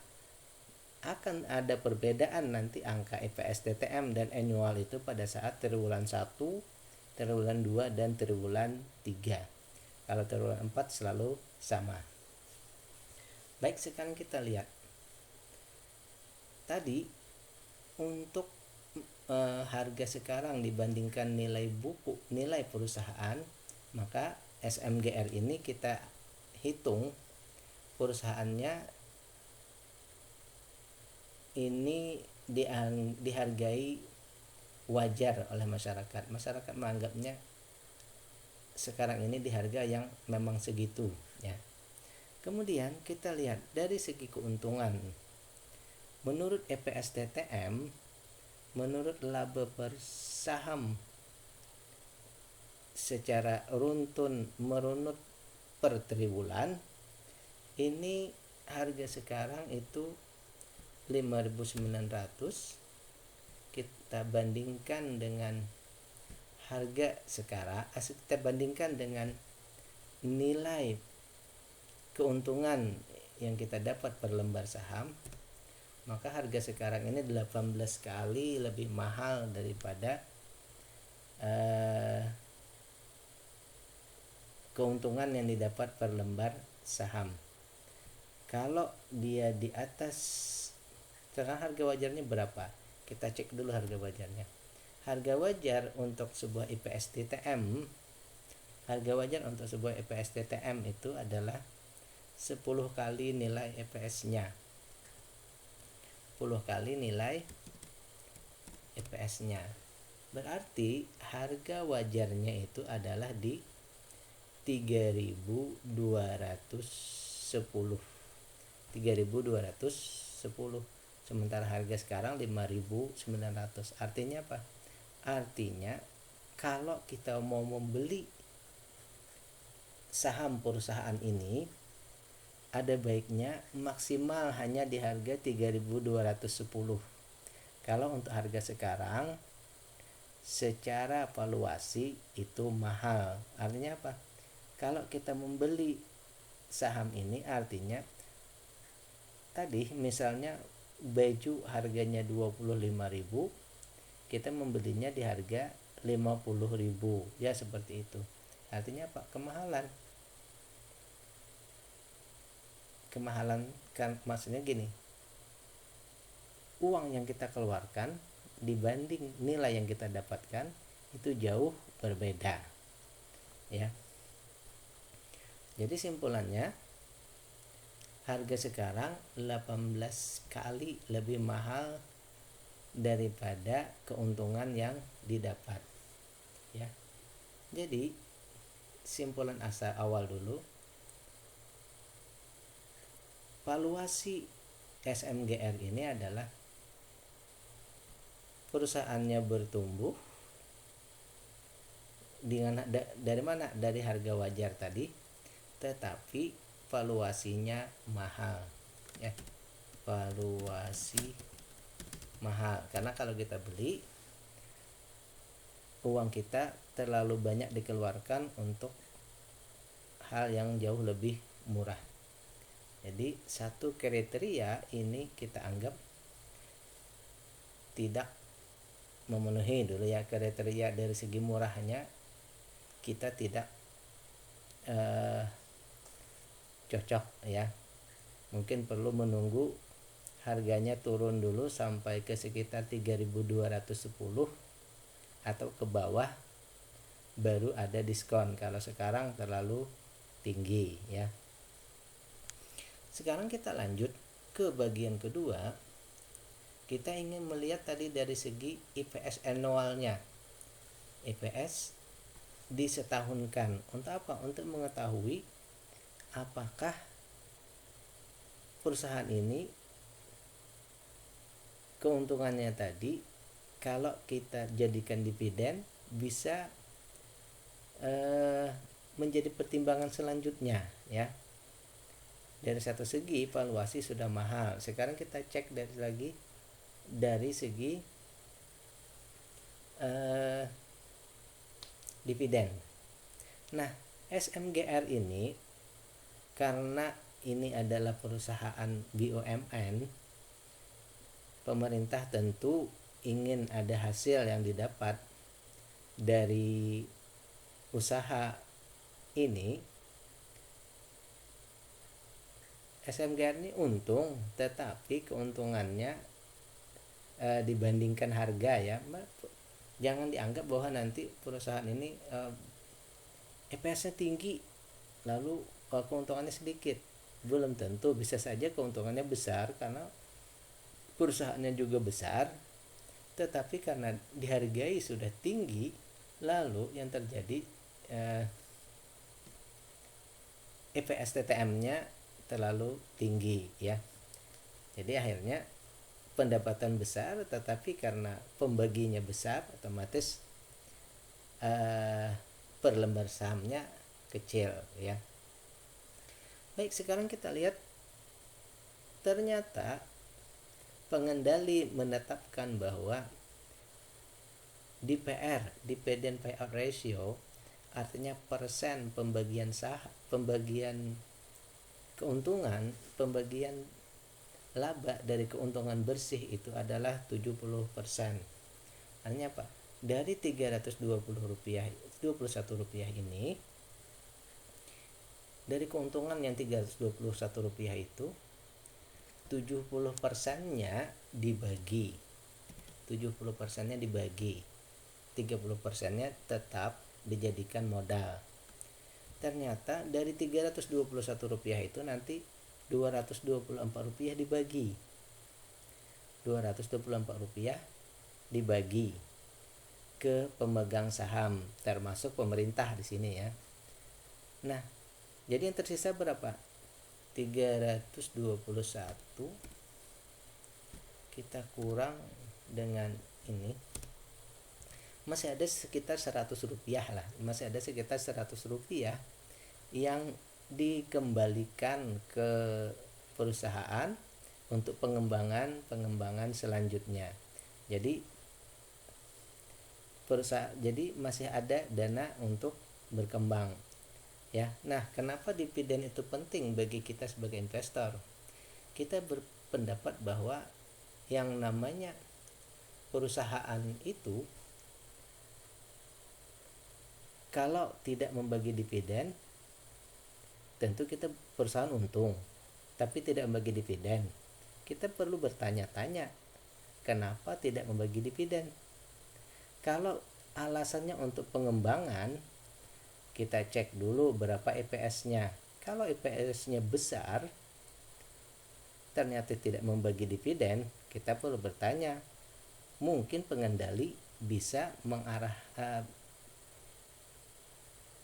Akan ada perbedaan nanti angka EPS TTM dan annual itu pada saat triwulan 1, triwulan 2 dan triwulan 3. Kalau triwulan 4 selalu sama. Baik, sekarang kita lihat. Tadi untuk harga sekarang dibandingkan nilai perusahaan, maka SMGR ini kita hitung perusahaannya ini dihargai wajar oleh masyarakat. Masyarakat menganggapnya sekarang ini di harga yang memang segitu ya. Kemudian kita lihat dari segi keuntungan. Menurut EPS TTM, menurut laba per saham secara merunut per triwulan, ini harga sekarang itu 5.900. Kita bandingkan dengan harga sekarang, kita bandingkan dengan nilai keuntungan yang kita dapat per lembar saham, maka harga sekarang ini 18 kali lebih mahal daripada keuntungan yang didapat per lembar saham. Kalau dia di atas, sekarang harga wajarnya berapa? Kita cek dulu harga wajarnya. Harga wajar untuk sebuah IPS TTM, harga wajar untuk sebuah IPS TTM itu adalah 10 kali nilai EPS-nya. 10 kali nilai EPS-nya. Berarti harga wajarnya itu adalah di 3.210. 3.210. Sementara harga sekarang 5.900. Artinya apa? Artinya kalau kita mau membeli saham perusahaan ini, ada baiknya maksimal hanya di harga 3.210. Kalau untuk harga sekarang secara valuasi itu mahal. Artinya apa? Kalau kita membeli saham ini, artinya tadi misalnya baju harganya 25.000, kita membelinya di harga 50.000, ya seperti itu. Artinya apa? Kemahalan kan, maksudnya gini, uang yang kita keluarkan dibanding nilai yang kita dapatkan itu jauh berbeda ya. Jadi simpulannya, harga sekarang 18 kali lebih mahal daripada keuntungan yang didapat ya. Jadi simpulan awal dulu, valuasi SMGR ini adalah perusahaannya bertumbuh dengan dari mana? Dari harga wajar tadi, tetapi valuasinya mahal ya. Valuasi mahal karena kalau kita beli, uang kita terlalu banyak dikeluarkan untuk hal yang jauh lebih murah. Jadi satu kriteria ini kita anggap tidak memenuhi dulu ya. Kriteria dari segi murahnya kita tidak cocok ya. Mungkin perlu menunggu harganya turun dulu sampai ke sekitar 3.210 atau ke bawah, baru ada diskon. Kalau sekarang terlalu tinggi ya. Sekarang kita lanjut ke bagian kedua. Kita ingin melihat tadi dari segi IPS annualnya. IPS disetahunkan. Untuk apa? Untuk mengetahui apakah perusahaan ini keuntungannya tadi kalau kita jadikan dividen bisa menjadi pertimbangan selanjutnya ya. Dari satu segi valuasi sudah mahal. Sekarang kita cek dari segi dividen. Nah, SMGR ini karena ini adalah perusahaan BUMN, pemerintah tentu ingin ada hasil yang didapat dari usaha ini. SMGR ini untung, tetapi keuntungannya dibandingkan harga ya. Jangan dianggap bahwa nanti perusahaan ini EPS-nya tinggi lalu keuntungannya sedikit. Belum tentu, bisa saja keuntungannya besar karena perusahaannya juga besar, tetapi karena dihargai sudah tinggi, lalu yang terjadi EPS TTM-nya terlalu tinggi ya. Jadi akhirnya pendapatan besar, tetapi karena pembaginya besar, otomatis per lembar sahamnya kecil ya. Baik, sekarang kita lihat ternyata pengendali menetapkan bahwa DPR, dividend payout ratio, artinya persen pembagian keuntungan, pembagian laba dari keuntungan bersih itu adalah 70%. Artinya apa? Dari Rp321 ini, dari keuntungan yang Rp321 itu 70%-nya dibagi. 70%-nya dibagi. 30%-nya tetap dijadikan modal. Ternyata dari Rp321 itu nanti Rp224 dibagi. Rp224 dibagi ke pemegang saham, termasuk pemerintah di sini ya. Nah, jadi yang tersisa berapa? 321 kita kurang dengan ini, masih ada sekitar Rp100 lah. Masih ada sekitar Rp100 yang dikembalikan ke perusahaan untuk pengembangan selanjutnya. Jadi masih ada dana untuk berkembang ya. Nah, kenapa dividen itu penting bagi kita sebagai investor? Kita berpendapat bahwa yang namanya perusahaan itu kalau tidak membagi dividen, tentu kita perusahaan untung, tapi tidak membagi dividen. Kita perlu bertanya-tanya, kenapa tidak membagi dividen? Kalau alasannya untuk pengembangan, kita cek dulu berapa EPS-nya. Kalau EPS-nya besar, ternyata tidak membagi dividen, kita perlu bertanya, mungkin pengendali bisa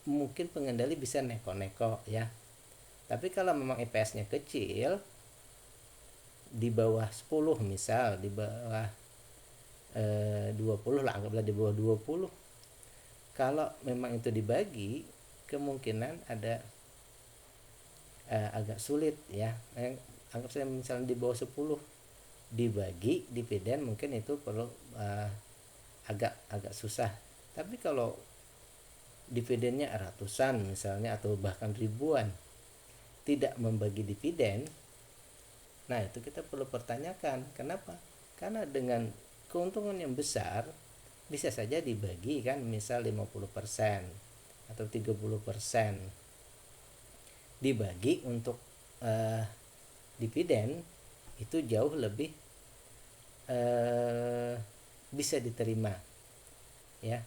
mungkin pengendali bisa neko-neko ya. Tapi kalau memang EPS-nya kecil, di bawah 10 misal, di bawah 20 lah, anggaplah di bawah 20. Kalau memang itu dibagi, kemungkinan ada agak sulit ya. Anggap saja misalnya di bawah 10 dibagi dividen, mungkin itu perlu agak susah. Tapi kalau dividennya ratusan misalnya atau bahkan ribuan, tidak membagi dividen, nah itu kita perlu pertanyakan kenapa. Karena dengan keuntungan yang besar bisa saja dibagi kan, misal 50% atau 30% dibagi untuk dividen, itu jauh lebih bisa diterima ya.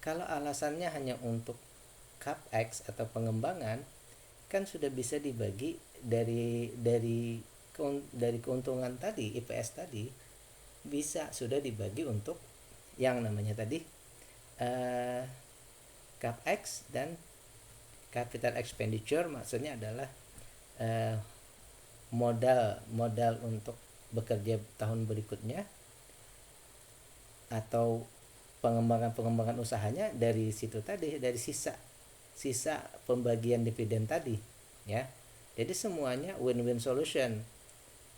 Kalau alasannya hanya untuk capex atau pengembangan, kan sudah bisa dibagi dari keuntungan tadi, IPS tadi, bisa sudah dibagi untuk yang namanya tadi capex dan capital expenditure. Maksudnya adalah modal untuk bekerja tahun berikutnya atau pengembangan usahanya, dari situ tadi, dari sisa pembagian dividen tadi ya. Jadi semuanya win-win solution.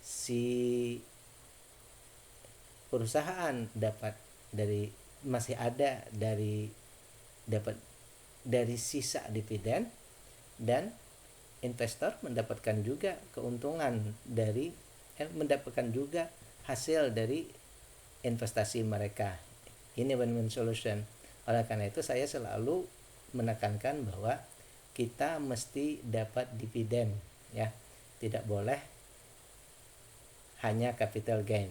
Si perusahaan dapat dapat dari sisa dividen, dan investor mendapatkan juga keuntungan mendapatkan juga hasil dari investasi mereka. Ini win-win solution. Oleh karena itu saya selalu menekankan bahwa kita mesti dapat dividen ya. Tidak boleh hanya capital gain.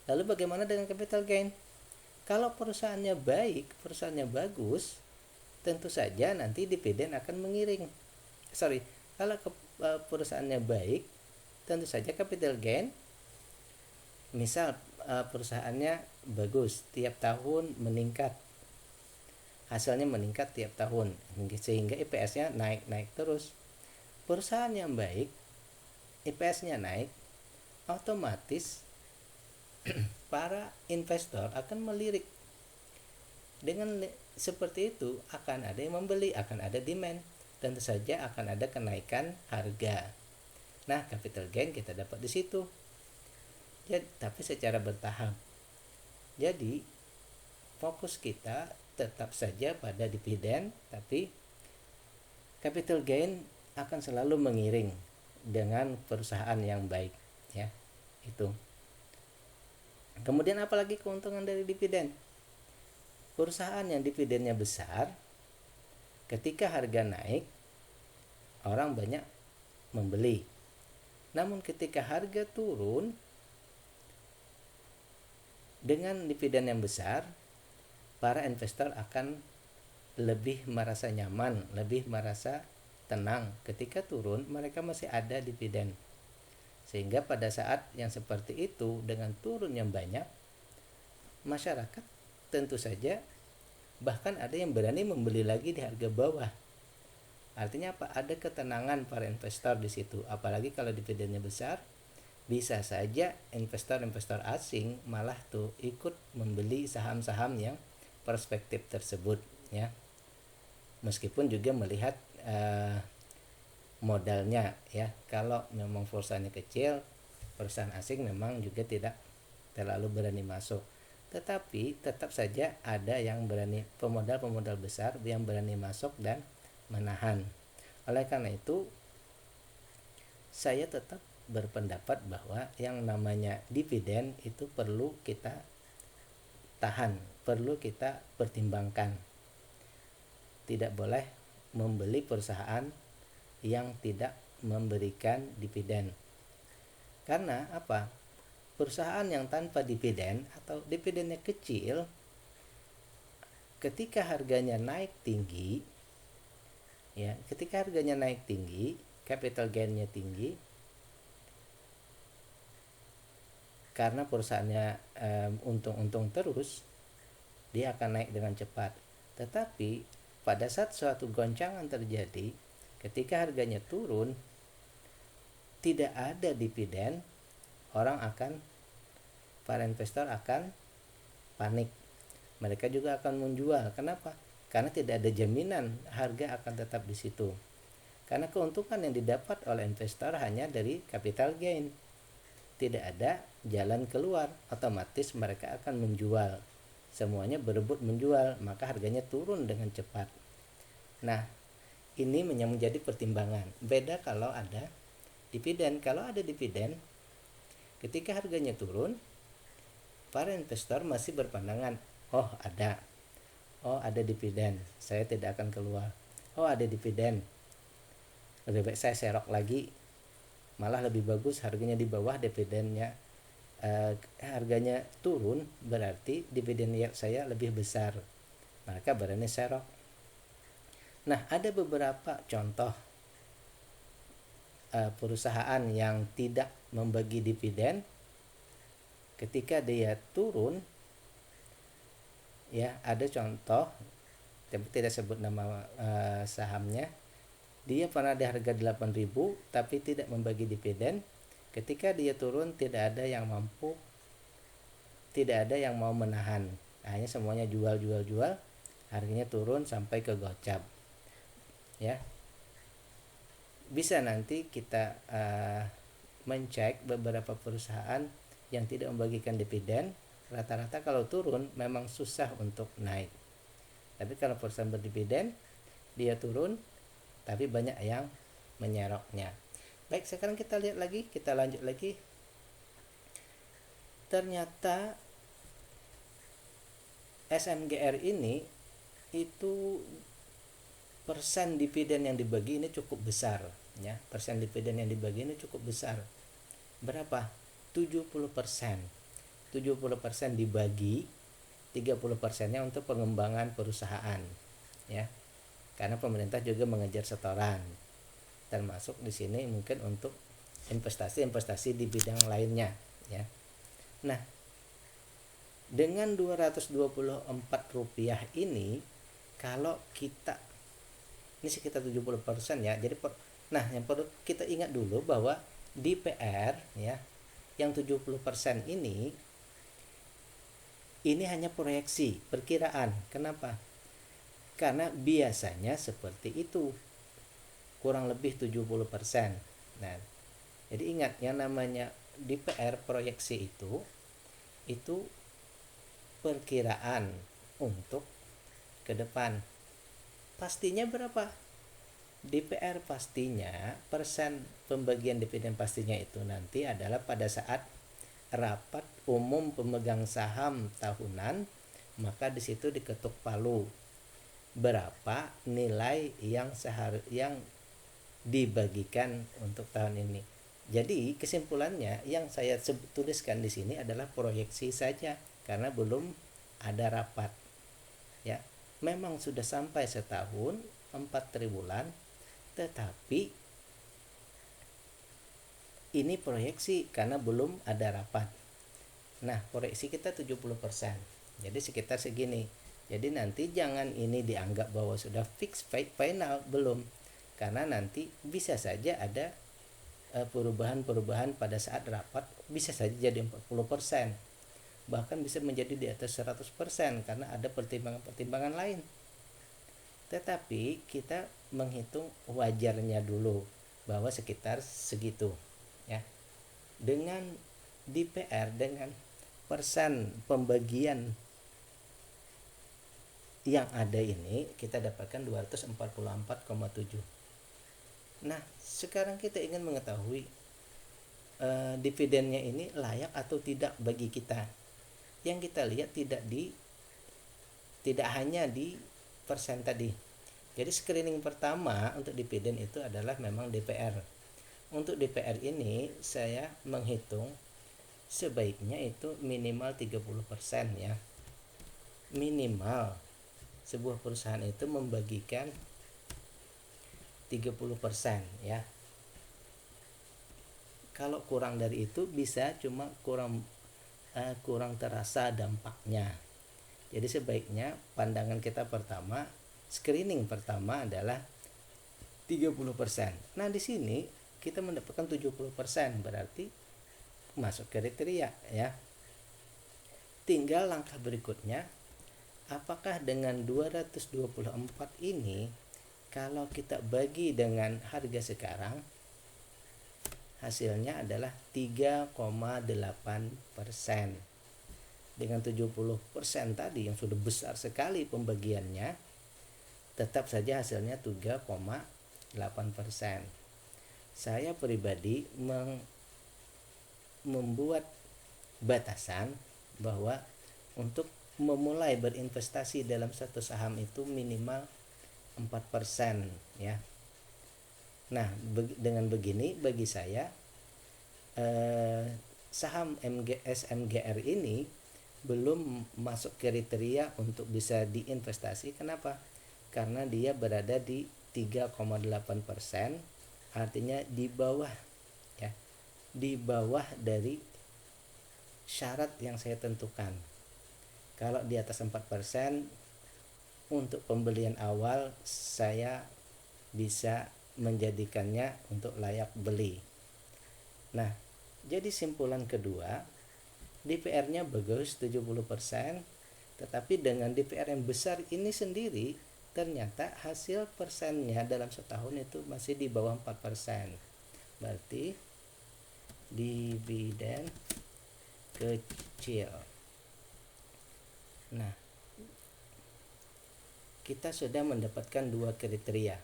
Lalu bagaimana dengan capital gain? Kalau perusahaannya baik, perusahaannya bagus, tentu saja nanti dividen akan mengiring. Kalau perusahaannya baik, tentu saja capital gain, misal perusahaannya bagus, tiap tahun meningkat, hasilnya meningkat tiap tahun, sehingga EPS-nya naik terus. Perusahaan yang baik, EPS-nya naik, otomatis para investor akan melirik. Dengan seperti itu akan ada yang membeli, akan ada demand, tentu saja akan ada kenaikan harga. Nah, capital gain kita dapat di situ. Jadi, tapi secara bertahap. Jadi, fokus kita tetap saja pada dividen, tapi capital gain akan selalu mengiring dengan perusahaan yang baik, ya. Itu. Kemudian apalagi keuntungan dari dividen? Perusahaan yang dividennya besar, ketika harga naik, orang banyak membeli. Namun ketika harga turun, dengan dividen yang besar, para investor akan lebih merasa nyaman, lebih merasa tenang. Ketika turun, mereka masih ada dividen. Sehingga pada saat yang seperti itu, dengan turun yang banyak, masyarakat tentu saja bahkan ada yang berani membeli lagi di harga bawah. Artinya apa? Ada ketenangan para investor di situ. Apalagi kalau dividennya besar, bisa saja investor-investor asing malah tuh ikut membeli saham-saham yang perspektif tersebut, ya. Meskipun juga melihat modalnya, ya. Kalau memang perusahaannya kecil, perusahaan asing memang juga tidak terlalu berani masuk. Tetapi tetap saja ada yang berani, pemodal besar yang berani masuk dan menahan. Oleh karena itu, saya tetap berpendapat bahwa yang namanya dividen itu perlu kita tahan, perlu kita pertimbangkan. Tidak boleh membeli perusahaan yang tidak memberikan dividen. Karena apa? Perusahaan yang tanpa dividen atau dividennya kecil, ketika harganya naik tinggi, ya, ketika harganya naik tinggi, capital gain-nya tinggi, karena perusahaannya untung-untung terus, dia akan naik dengan cepat. Tetapi pada saat suatu goncangan terjadi, ketika harganya turun, tidak ada dividen, para investor akan panik. Mereka juga akan menjual. Kenapa? Karena tidak ada jaminan harga akan tetap di situ. Karena keuntungan yang didapat oleh investor hanya dari capital gain. Tidak ada jalan keluar, otomatis mereka akan menjual. Semuanya berebut menjual, maka harganya turun dengan cepat. Nah, ini menjadi pertimbangan. Beda kalau ada dividen. Kalau ada dividen, ketika harganya turun, para investor masih berpandangan, oh ada dividen, saya tidak akan keluar. Oh, ada dividen, lebih baik saya serok lagi, malah lebih bagus harganya di bawah dividennya. Harganya turun, berarti dividen saya lebih besar, mereka berani serok. Nah, ada beberapa contoh perusahaan yang tidak membagi dividen. Ketika dia turun, ya, ada contoh, tapi tidak sebut nama sahamnya. Dia pernah di harga 8.000 tapi tidak membagi dividen. Ketika dia turun, tidak ada yang mampu, tidak ada yang mau menahan. Hanya semuanya jual, harganya turun sampai ke gocap. Ya. Bisa nanti kita mencek beberapa perusahaan yang tidak membagikan dividen. Rata-rata kalau turun memang susah untuk naik. Tapi kalau perusahaan berdividen, dia turun tapi banyak yang menyeroknya. Baik, sekarang kita lanjut lagi. Ternyata SMGR ini itu persen dividen yang dibagi ini cukup besar, ya. Persen dividen yang dibagi ini cukup besar. Berapa? 70%. 70% dibagi, 30%-nya untuk pengembangan perusahaan, ya. Karena pemerintah juga mengejar setoran. Termasuk di sini mungkin untuk investasi di bidang lainnya, ya. Nah, dengan Rp224 ini, kalau kita ini sekitar 70% ya. Jadi nah, yang perlu kita ingat dulu bahwa di PR ya, yang 70% ini hanya proyeksi, perkiraan. Kenapa? Karena biasanya seperti itu. Kurang lebih 70%. Nah, jadi ingat yang namanya di PR proyeksi itu perkiraan untuk ke depan. Pastinya berapa? DPR pastinya, persen pembagian dividen pastinya itu nanti adalah pada saat rapat umum pemegang saham tahunan, maka di situ diketuk palu berapa nilai yang dibagikan untuk tahun ini. Jadi kesimpulannya yang saya tuliskan di sini adalah proyeksi saja karena belum ada rapat. Ya, memang sudah sampai setahun 4 triwulan, tetapi ini proyeksi karena belum ada rapat. Nah, proyeksi kita 70%. Jadi sekitar segini. Jadi nanti jangan ini dianggap bahwa sudah fix final, belum. Karena nanti bisa saja ada perubahan-perubahan pada saat rapat, bisa saja jadi 40%. Bahkan bisa menjadi di atas 100% karena ada pertimbangan-pertimbangan lain. Tetapi kita menghitung wajarnya dulu bahwa sekitar segitu, ya. Dengan DPR dengan persen pembagian yang ada ini kita dapatkan 244,7. Nah, sekarang kita ingin mengetahui dividennya ini layak atau tidak bagi kita. Yang kita lihat tidak hanya di persen tadi. Jadi screening pertama untuk dividen itu adalah memang DPR. Untuk DPR ini saya menghitung sebaiknya itu minimal 30% ya. Minimal sebuah perusahaan itu membagikan 30% ya. Kalau kurang dari itu bisa cuma kurang terasa dampaknya. Jadi sebaiknya pandangan kita pertama, screening pertama adalah 30%. Nah, di sini kita mendapatkan 70%, berarti masuk kriteria ya. Tinggal langkah berikutnya, apakah dengan 224 ini kalau kita bagi dengan harga sekarang hasilnya adalah 3,8%. Dengan 70% tadi yang sudah besar sekali pembagiannya, tetap saja hasilnya 3,8%. Saya pribadi membuat batasan bahwa untuk memulai berinvestasi dalam satu saham itu minimal 4% ya. Nah, dengan begini bagi saya saham SMGR ini belum masuk kriteria untuk bisa diinvestasi. Kenapa? Karena dia berada di 3,8%, artinya di bawah ya. Di bawah dari syarat yang saya tentukan. Kalau di atas 4% untuk pembelian awal saya bisa menjadikannya untuk layak beli. Nah, jadi simpulan kedua, DPR-nya bagus 70%, tetapi dengan DPR yang besar ini sendiri ternyata hasil persennya dalam setahun itu masih di bawah 4%. Berarti dividen kecil. Nah, kita sudah mendapatkan dua kriteria.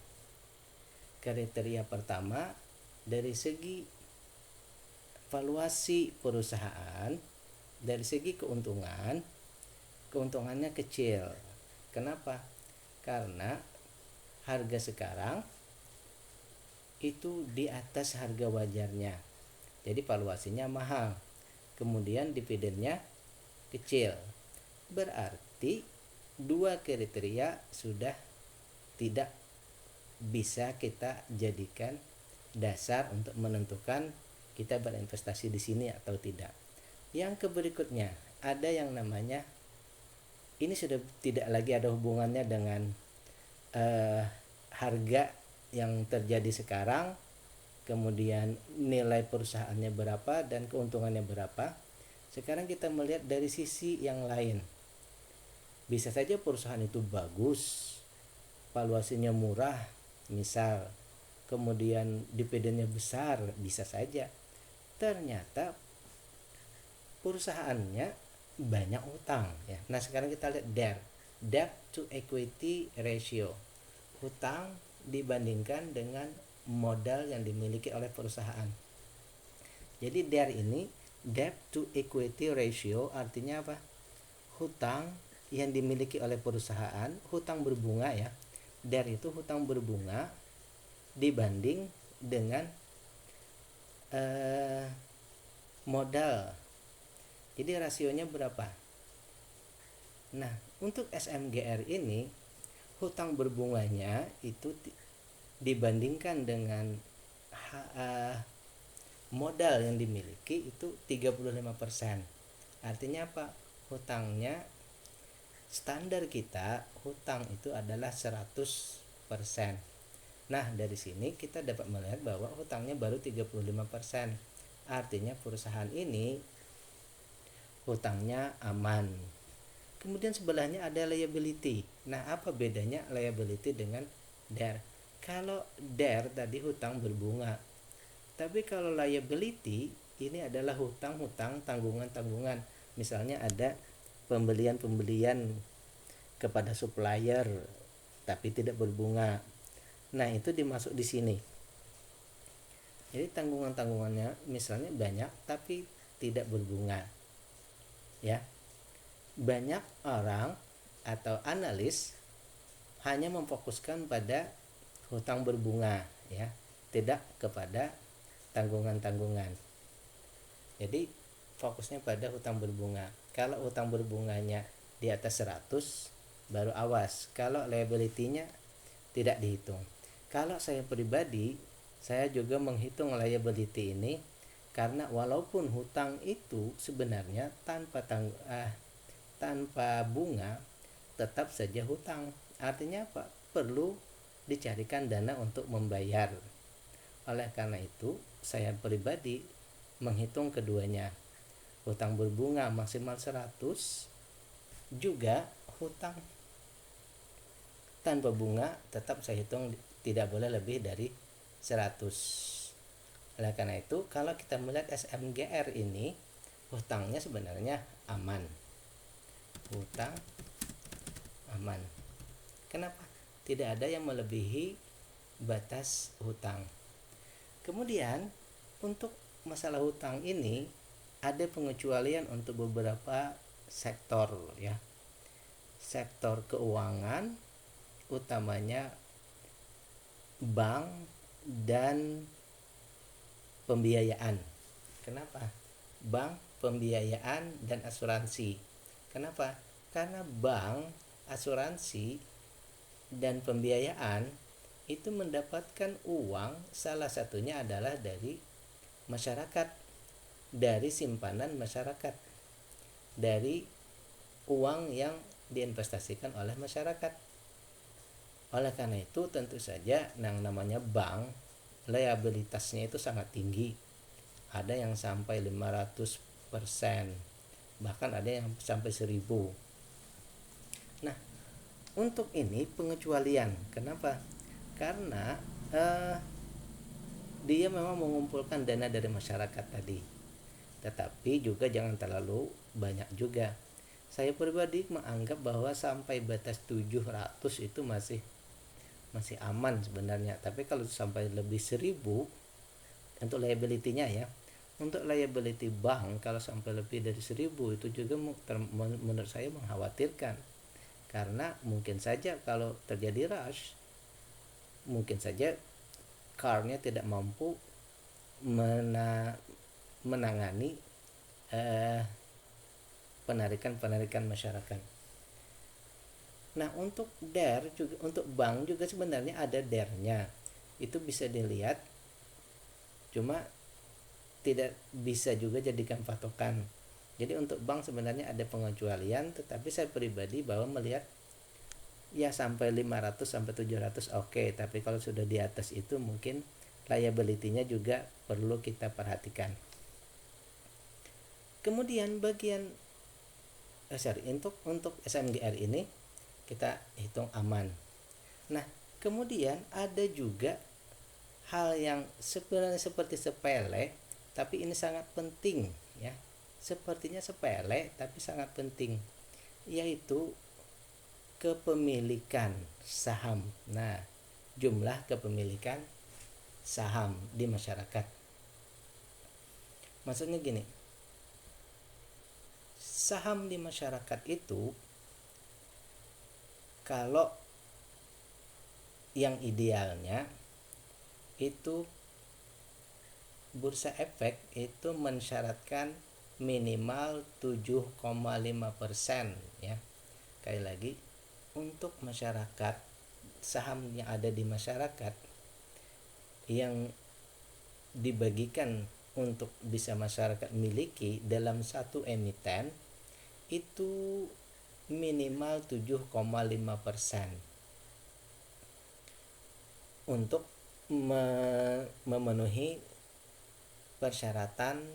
Kriteria pertama dari segi valuasi perusahaan, dari segi keuntungannya kecil. Kenapa? Karena harga sekarang itu di atas harga wajarnya. Jadi valuasinya mahal. Kemudian dividennya kecil. Berarti dua kriteria sudah tidak bisa kita jadikan dasar untuk menentukan kita berinvestasi di sini atau tidak. Yang berikutnya ada yang namanya, ini sudah tidak lagi ada hubungannya dengan harga yang terjadi sekarang, kemudian nilai perusahaannya berapa dan keuntungannya berapa. Sekarang kita melihat dari sisi yang lain. Bisa saja perusahaan itu bagus, valuasinya murah, misal, kemudian dividennya besar, bisa saja. Ternyata perusahaannya banyak utang ya. Nah, sekarang kita lihat DER, debt to equity ratio. Hutang dibandingkan dengan modal yang dimiliki oleh perusahaan. Jadi DER ini, debt to equity ratio, artinya apa? Hutang yang dimiliki oleh perusahaan, hutang berbunga ya. DER itu hutang berbunga dibanding dengan modal. Jadi rasionya berapa? Nah, untuk SMGR ini hutang berbunganya itu dibandingkan dengan modal yang dimiliki itu 35%. Artinya apa? Hutangnya, standar kita hutang itu adalah 100%. Nah, dari sini kita dapat melihat bahwa hutangnya baru 35%. Artinya perusahaan ini hutangnya aman. Kemudian sebelahnya ada liability. Nah, apa bedanya liability dengan DER? Kalau DER tadi hutang berbunga, tapi kalau liability ini adalah hutang-hutang, tanggungan-tanggungan. Misalnya ada pembelian-pembelian kepada supplier tapi tidak berbunga. Nah, itu dimasuk di sini. Jadi tanggungan-tanggungannya misalnya banyak tapi tidak berbunga. Ya. Banyak orang atau analis hanya memfokuskan pada hutang berbunga ya, tidak kepada tanggungan-tanggungan. Jadi fokusnya pada hutang berbunga. Kalau hutang berbunganya di atas 100 baru awas. Kalau liability-nya tidak dihitung. Kalau saya pribadi, saya juga menghitung liability ini karena walaupun hutang itu sebenarnya tanpa bunga tetap saja hutang. Artinya apa? Perlu dicarikan dana untuk membayar. Oleh karena itu, saya pribadi menghitung keduanya. Hutang berbunga maksimal 100, juga hutang tanpa bunga tetap saya hitung tidak boleh lebih dari 100. Oleh karena itu, kalau kita melihat SMGR ini, hutangnya sebenarnya aman. Hutang aman. Kenapa? Tidak ada yang melebihi batas hutang. Kemudian untuk masalah hutang ini ada pengecualian untuk beberapa sektor ya. Sektor keuangan, utamanya bank dan pembiayaan. Kenapa? Bank, pembiayaan dan asuransi. Kenapa? Karena bank, asuransi dan pembiayaan itu mendapatkan uang, salah satunya adalah dari masyarakat, dari simpanan masyarakat, dari uang yang diinvestasikan oleh masyarakat. Oleh karena itu tentu saja yang namanya bank, liabilitasnya itu sangat tinggi. Ada yang sampai 500%, bahkan ada yang sampai 1000. Nah, untuk ini pengecualian. Kenapa? Karena dia memang mengumpulkan dana dari masyarakat tadi, tetapi juga jangan terlalu banyak juga. Saya pribadi menganggap bahwa sampai batas 700 itu masih aman sebenarnya. Tapi kalau sampai lebih 1000 untuk liability-nya ya. Untuk liability bank kalau sampai lebih dari 1000 itu juga menurut saya mengkhawatirkan. Karena mungkin saja kalau terjadi rush, mungkin saja car-nya tidak mampu menangani penarikan masyarakat. Nah, untuk DER juga, untuk bank juga sebenarnya ada DER-nya. Itu bisa dilihat, cuma tidak bisa juga jadikan patokan. Jadi untuk bank sebenarnya ada pengecualian, tetapi saya pribadi bahwa melihat ya sampai 500 sampai 700 oke, tapi kalau sudah di atas itu mungkin liability-nya juga perlu kita perhatikan. Kemudian bagian untuk SMGR ini kita hitung aman. Nah, kemudian ada juga hal yang sebenarnya seperti sepele, tapi ini sangat penting ya. Sepertinya sepele tapi sangat penting, yaitu kepemilikan saham. Nah, jumlah kepemilikan saham di masyarakat. Maksudnya gini, saham di masyarakat itu kalau yang idealnya itu bursa efek itu mensyaratkan minimal 7,5% ya. Sekali lagi, untuk masyarakat, saham yang ada di masyarakat yang dibagikan untuk bisa masyarakat miliki dalam satu emiten itu minimal 7,5% untuk memenuhi persyaratan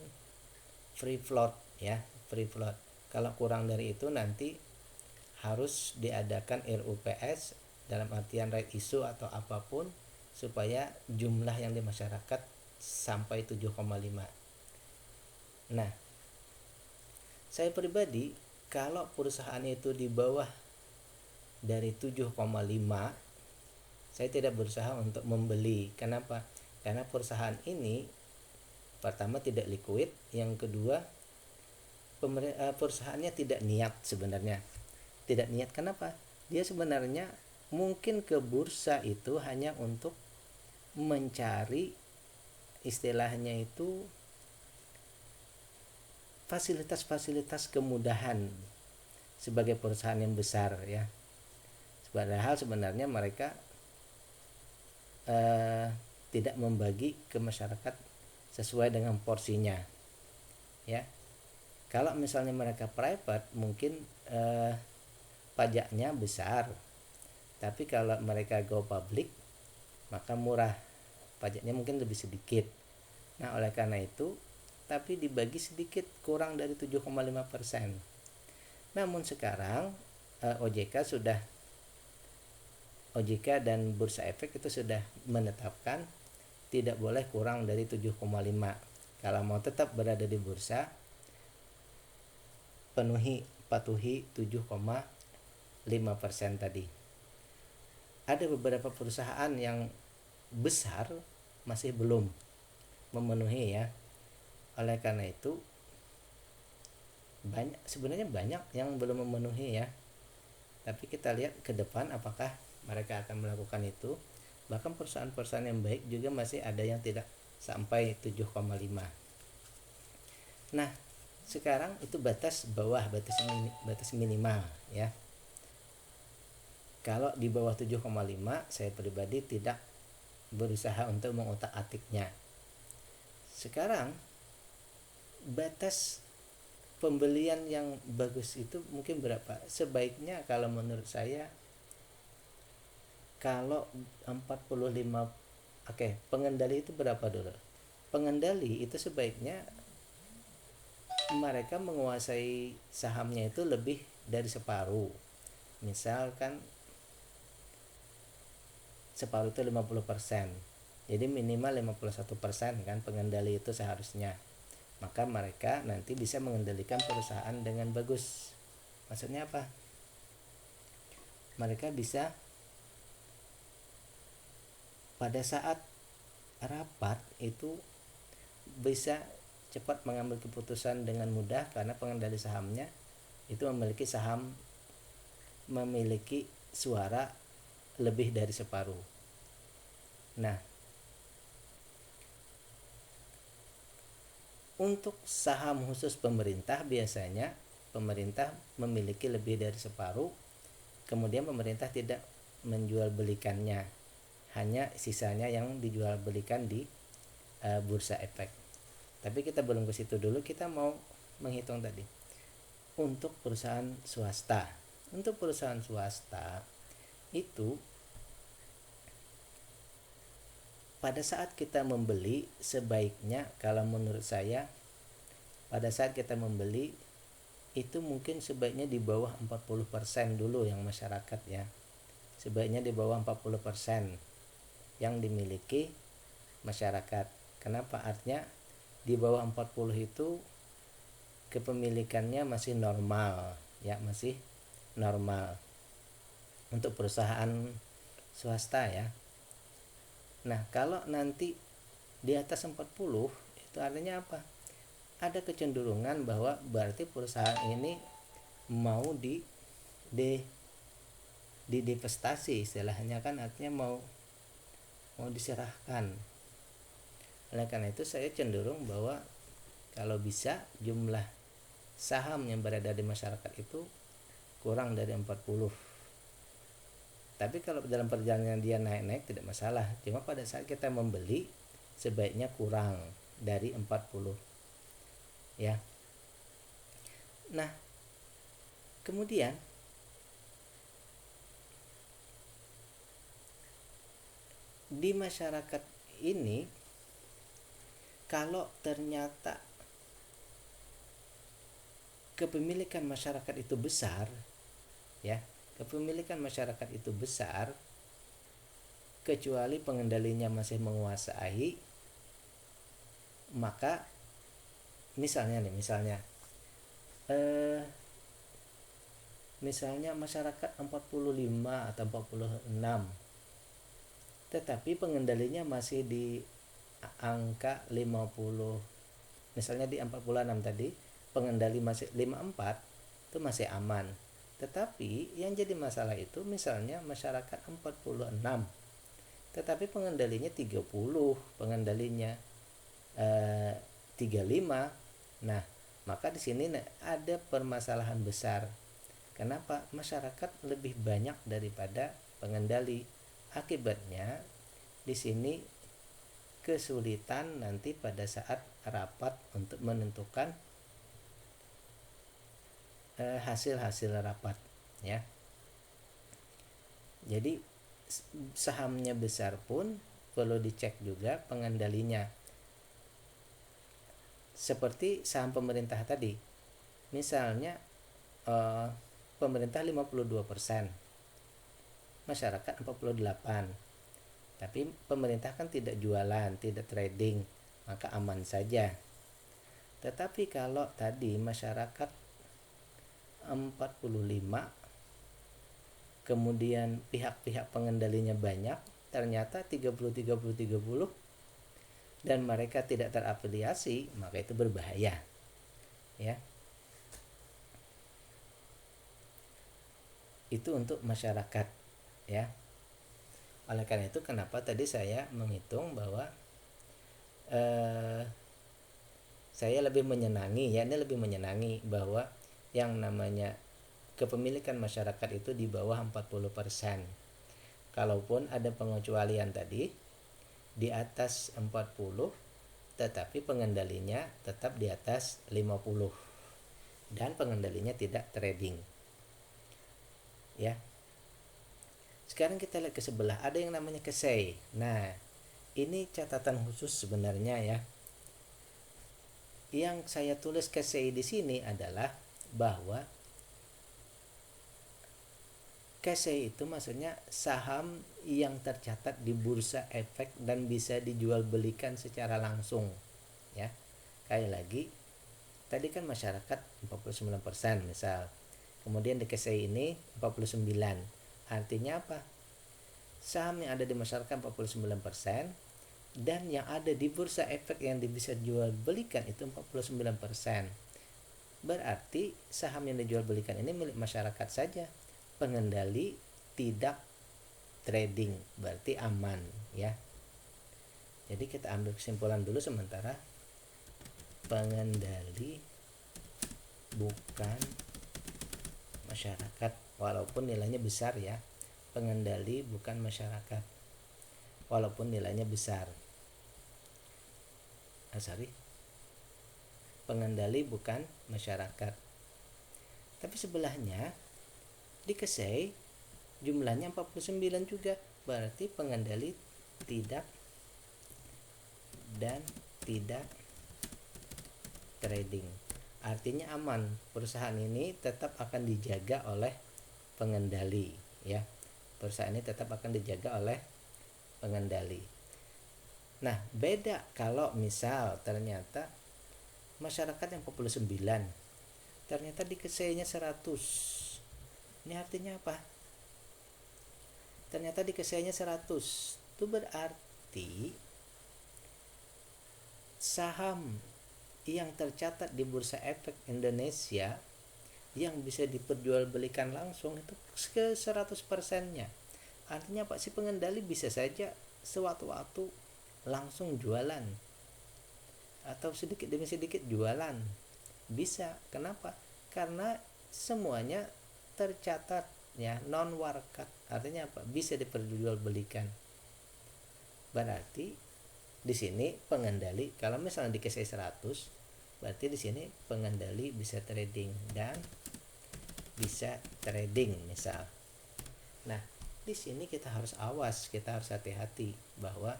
free float ya, free float. Kalau kurang dari itu nanti harus diadakan RUPS dalam artian right issue atau apapun supaya jumlah yang di masyarakat sampai 7,5. Nah, saya pribadi kalau perusahaan itu di bawah dari 7,5, saya tidak berusaha untuk membeli. Kenapa? Karena perusahaan ini pertama tidak liquid, yang kedua perusahaannya tidak niat sebenarnya. Tidak niat kenapa? Dia sebenarnya mungkin ke bursa itu hanya untuk mencari istilahnya itu fasilitas-fasilitas kemudahan sebagai perusahaan yang besar ya. Padahal sebenarnya mereka tidak membagi ke masyarakat sesuai dengan porsinya ya. Kalau misalnya mereka private mungkin pajaknya besar, tapi kalau mereka go public maka murah, pajaknya mungkin lebih sedikit. Nah, oleh karena itu tapi dibagi sedikit, kurang dari 7,5%. Namun sekarang OJK dan Bursa Efek itu sudah menetapkan tidak boleh kurang dari 7,5. Kalau mau tetap berada di bursa, patuhi 7,5% tadi. Ada beberapa perusahaan yang besar masih belum memenuhi ya. Oleh karena itu sebenarnya banyak yang belum memenuhi ya. Tapi kita lihat ke depan apakah mereka akan melakukan itu. Bahkan perusahaan-perusahaan yang baik juga masih ada yang tidak sampai 7,5. Nah, sekarang itu batas bawah, batas minimal ya. Kalau di bawah 7,5 saya pribadi tidak berusaha untuk mengutak-atiknya. Sekarang batas pembelian yang bagus itu mungkin berapa? Sebaiknya kalau menurut saya kalau 45, pengendali itu berapa dulu? Pengendali itu sebaiknya mereka menguasai sahamnya itu lebih dari separuh. Misalkan separuh itu 50%. Jadi minimal 51% kan pengendali itu seharusnya. Maka mereka nanti bisa mengendalikan perusahaan dengan bagus. Maksudnya apa? Mereka bisa pada saat rapat itu bisa cepat mengambil keputusan dengan mudah karena pengendali sahamnya itu memiliki suara lebih dari separuh. Nah, untuk saham khusus pemerintah biasanya pemerintah memiliki lebih dari separuh, kemudian pemerintah tidak menjual belikannya, hanya sisanya yang dijual belikan di bursa efek. Tapi kita belum ke situ dulu, kita mau menghitung tadi untuk perusahaan swasta. Untuk perusahaan swasta itu pada saat kita membeli, sebaiknya kalau menurut saya pada saat kita membeli itu mungkin sebaiknya di bawah 40% dulu yang masyarakat ya. Sebaiknya di bawah 40% yang dimiliki masyarakat. Kenapa? Artinya di bawah 40 itu kepemilikannya masih normal ya, masih normal untuk perusahaan swasta ya. Nah, kalau nanti di atas 40 itu artinya apa? Ada kecenderungan bahwa berarti perusahaan ini mau divestasi, istilahnya kan, artinya mau diserahkan. Oleh karena itu saya cenderung bahwa kalau bisa jumlah saham yang berada di masyarakat itu kurang dari 40. Tapi kalau dalam perjalanan dia naik-naik tidak masalah. Cuma pada saat kita membeli sebaiknya kurang dari 40. Ya. Nah, kemudian di masyarakat ini kalau ternyata kepemilikan masyarakat itu besar ya, kepemilikan masyarakat itu besar kecuali pengendalinya masih menguasai, maka misalnya masyarakat 45 atau 46 tetapi pengendalinya masih di angka 50, misalnya di 46 tadi pengendali masih 54, itu masih aman. Tetapi yang jadi masalah itu misalnya masyarakat 46 tetapi pengendalinya 30, pengendalinya 35. Nah, maka di sini ada permasalahan besar. Kenapa? Masyarakat lebih banyak daripada pengendali. Akibatnya di sini kesulitan nanti pada saat rapat untuk menentukan hasil rapat ya. Jadi sahamnya besar pun perlu dicek juga pengendalinya. Seperti saham pemerintah tadi. Misalnya pemerintah 52%, masyarakat 48%. Tapi pemerintah kan tidak jualan, tidak trading, maka aman saja. Tetapi kalau tadi masyarakat 45, kemudian pihak-pihak pengendalinya banyak, ternyata 30 dan mereka tidak terafiliasi, maka itu berbahaya. Ya. Itu untuk masyarakat, ya. Oleh karena itu kenapa tadi saya menghitung bahwa saya lebih menyenangi bahwa yang namanya kepemilikan masyarakat itu di bawah 40%. Kalaupun ada pengecualian tadi di atas 40 tetapi pengendalinya tetap di atas 50 dan pengendalinya tidak trading. Ya. Sekarang kita lihat ke sebelah, ada yang namanya KSEI. Nah, ini catatan khusus sebenarnya ya. Yang saya tulis KSEI di sini adalah bahwa KSEI itu maksudnya saham yang tercatat di bursa efek dan bisa dijual belikan secara langsung ya. Sekali lagi tadi kan masyarakat 49% misal, kemudian di KSEI ini 49%. Artinya apa? Saham yang ada di masyarakat 49% dan yang ada di bursa efek yang bisa dijual belikan itu 49%. Berarti saham yang dijual belikan ini milik masyarakat saja. Pengendali tidak trading, berarti aman ya. Jadi kita ambil kesimpulan dulu sementara. Pengendali bukan masyarakat, walaupun nilainya besar ya. Pengendali bukan masyarakat walaupun nilainya besar. Pengendali bukan masyarakat. Tapi sebelahnya di KSEI jumlahnya 49 juga, berarti pengendali tidak dan tidak trading. Artinya aman, perusahaan ini tetap akan dijaga oleh pengendali ya. Perusahaan ini tetap akan dijaga oleh pengendali. Nah, beda kalau misal ternyata masyarakat yang 49 ternyata di KSEI-nya 100. Ini artinya apa? Ternyata di KSEI-nya 100. Itu berarti saham yang tercatat di Bursa Efek Indonesia yang bisa diperjualbelikan langsung itu ke 100%-nya. Artinya Pak, si pengendali bisa saja sewaktu-waktu langsung jualan atau sedikit demi sedikit jualan. Bisa. Kenapa? Karena semuanya tercatat ya, non warkat. Artinya apa? Bisa diperjualbelikan. Berarti di sini pengendali, kalau misalnya di KSEI 100, berarti di sini pengendali bisa trading dan bisa trading misal. Nah, di sini kita harus awas, kita harus hati-hati bahwa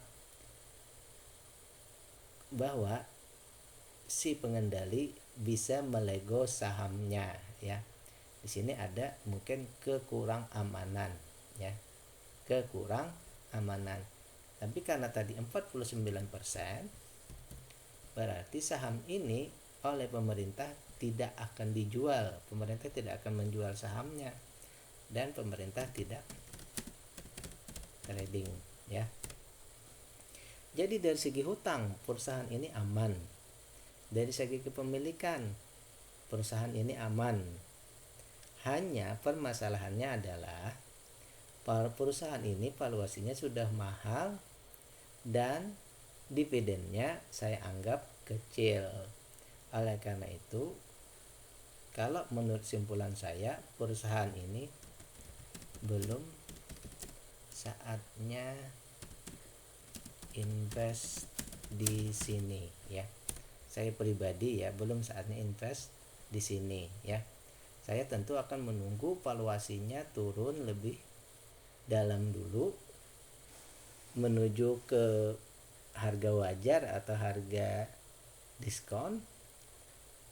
si pengendali bisa melego sahamnya ya. Di sini ada mungkin kekurang amanan ya. Kekurang amanan. Tapi karena tadi 49%, berarti saham ini oleh pemerintah tidak akan dijual. Pemerintah tidak akan menjual sahamnya dan pemerintah tidak trading ya. Jadi dari segi hutang perusahaan ini aman. Dari segi kepemilikan perusahaan ini aman. Hanya permasalahannya adalah perusahaan ini valuasinya sudah mahal dan dividennya saya anggap kecil. Oleh karena itu, kalau menurut simpulan saya, perusahaan ini belum saatnya invest di sini ya. Saya pribadi ya, belum saatnya invest di sini ya. Saya tentu akan menunggu valuasinya turun lebih dalam dulu menuju ke harga wajar atau harga diskon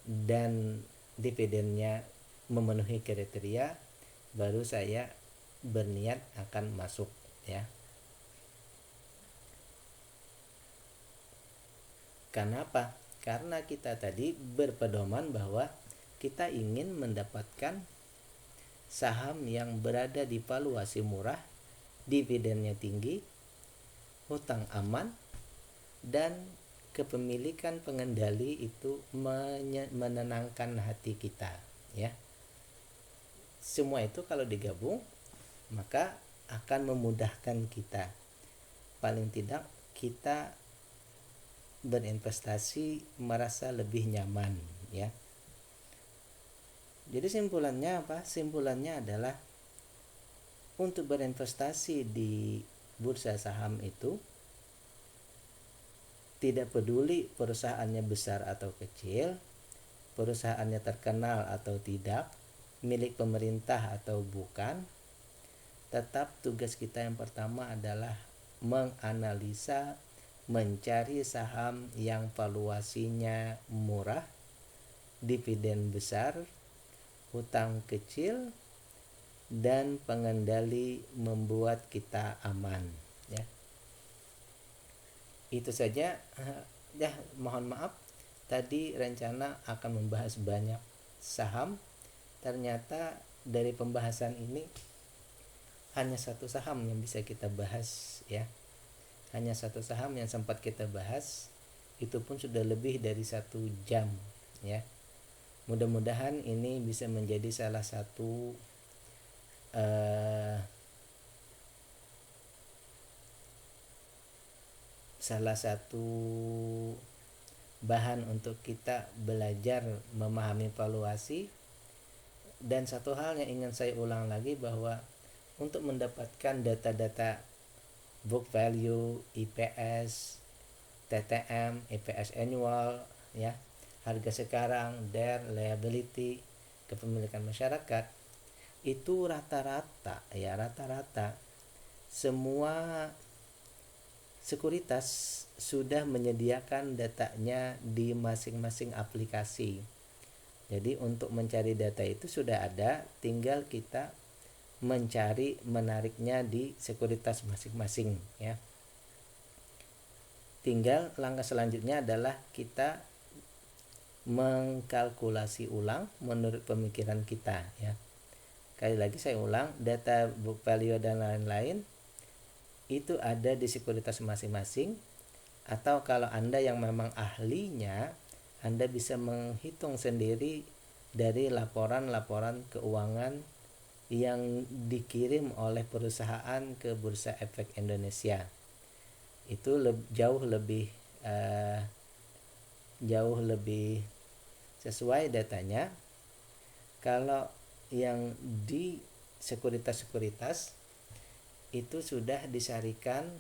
dan dividennya memenuhi kriteria, baru saya berniat akan masuk ya. Kenapa? Karena kita tadi berpedoman bahwa kita ingin mendapatkan saham yang berada di valuasi murah, dividennya tinggi, hutang aman, dan kepemilikan pengendali itu menenangkan hati kita ya. Semua itu kalau digabung maka akan memudahkan kita. Paling tidak kita berinvestasi merasa lebih nyaman ya. Jadi simpulannya apa? Simpulannya adalah untuk berinvestasi di bursa saham itu tidak peduli perusahaannya besar atau kecil, perusahaannya terkenal atau tidak, milik pemerintah atau bukan, tetap tugas kita yang pertama adalah menganalisa, mencari saham yang valuasinya murah, dividen besar, hutang kecil, dan pengendali membuat kita aman ya. Itu saja ya, mohon maaf tadi rencana akan membahas banyak saham, ternyata dari pembahasan ini hanya satu saham yang bisa kita bahas ya. Hanya satu saham yang sempat kita bahas, itu pun sudah lebih dari 1 jam ya. Mudah-mudahan ini bisa menjadi salah satu bahan untuk kita belajar memahami valuasi. Dan satu hal yang ingin saya ulang lagi, bahwa untuk mendapatkan data-data book value, IPS, TTM, EPS annual, ya, harga sekarang, DER, liability, kepemilikan masyarakat, itu rata-rata semua sekuritas sudah menyediakan datanya di masing-masing aplikasi. Jadi untuk mencari data itu sudah ada, tinggal kita menariknya di sekuritas masing-masing, ya. Tinggal langkah selanjutnya adalah kita mengkalkulasi ulang menurut pemikiran kita, ya. Sekali lagi saya ulang, data book value dan lain-lain itu ada di sekuritas masing-masing, atau kalau Anda yang memang ahlinya, Anda bisa menghitung sendiri dari laporan-laporan keuangan yang dikirim oleh perusahaan ke Bursa Efek Indonesia. Itu jauh lebih sesuai datanya. Kalau yang di sekuritas itu sudah disarikan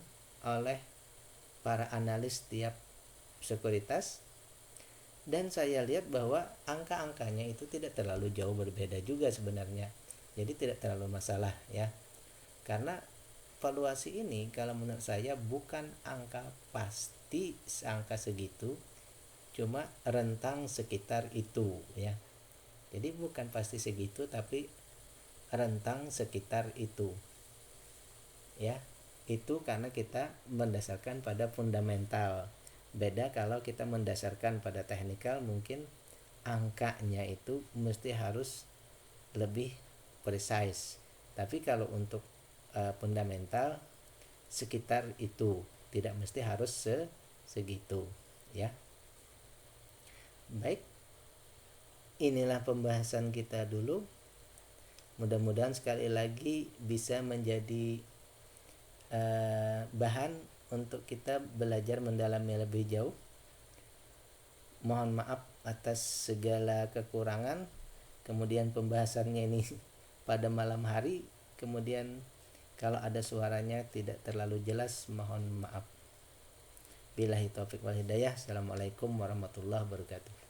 oleh para analis tiap sekuritas, dan saya lihat bahwa angka-angkanya itu tidak terlalu jauh berbeda juga sebenarnya. Jadi tidak terlalu masalah, ya. Karena valuasi ini kalau menurut saya bukan angka pasti angka segitu, cuma rentang sekitar itu, ya. Jadi bukan pasti segitu, tapi rentang sekitar itu, ya. Itu karena kita mendasarkan pada fundamental. Beda kalau kita mendasarkan pada teknikal, mungkin angkanya itu mesti harus lebih precise. Tapi kalau untuk fundamental sekitar itu, tidak mesti harus segitu, ya. Baik, inilah pembahasan kita dulu. Mudah-mudahan sekali lagi bisa menjadi bahan untuk kita belajar mendalami lebih jauh. Mohon maaf atas segala kekurangan. Kemudian pembahasannya ini pada malam hari, kemudian kalau ada suaranya tidak terlalu jelas, mohon maaf. Billahi taufik wal hidayah. Assalamualaikum warahmatullahi wabarakatuh.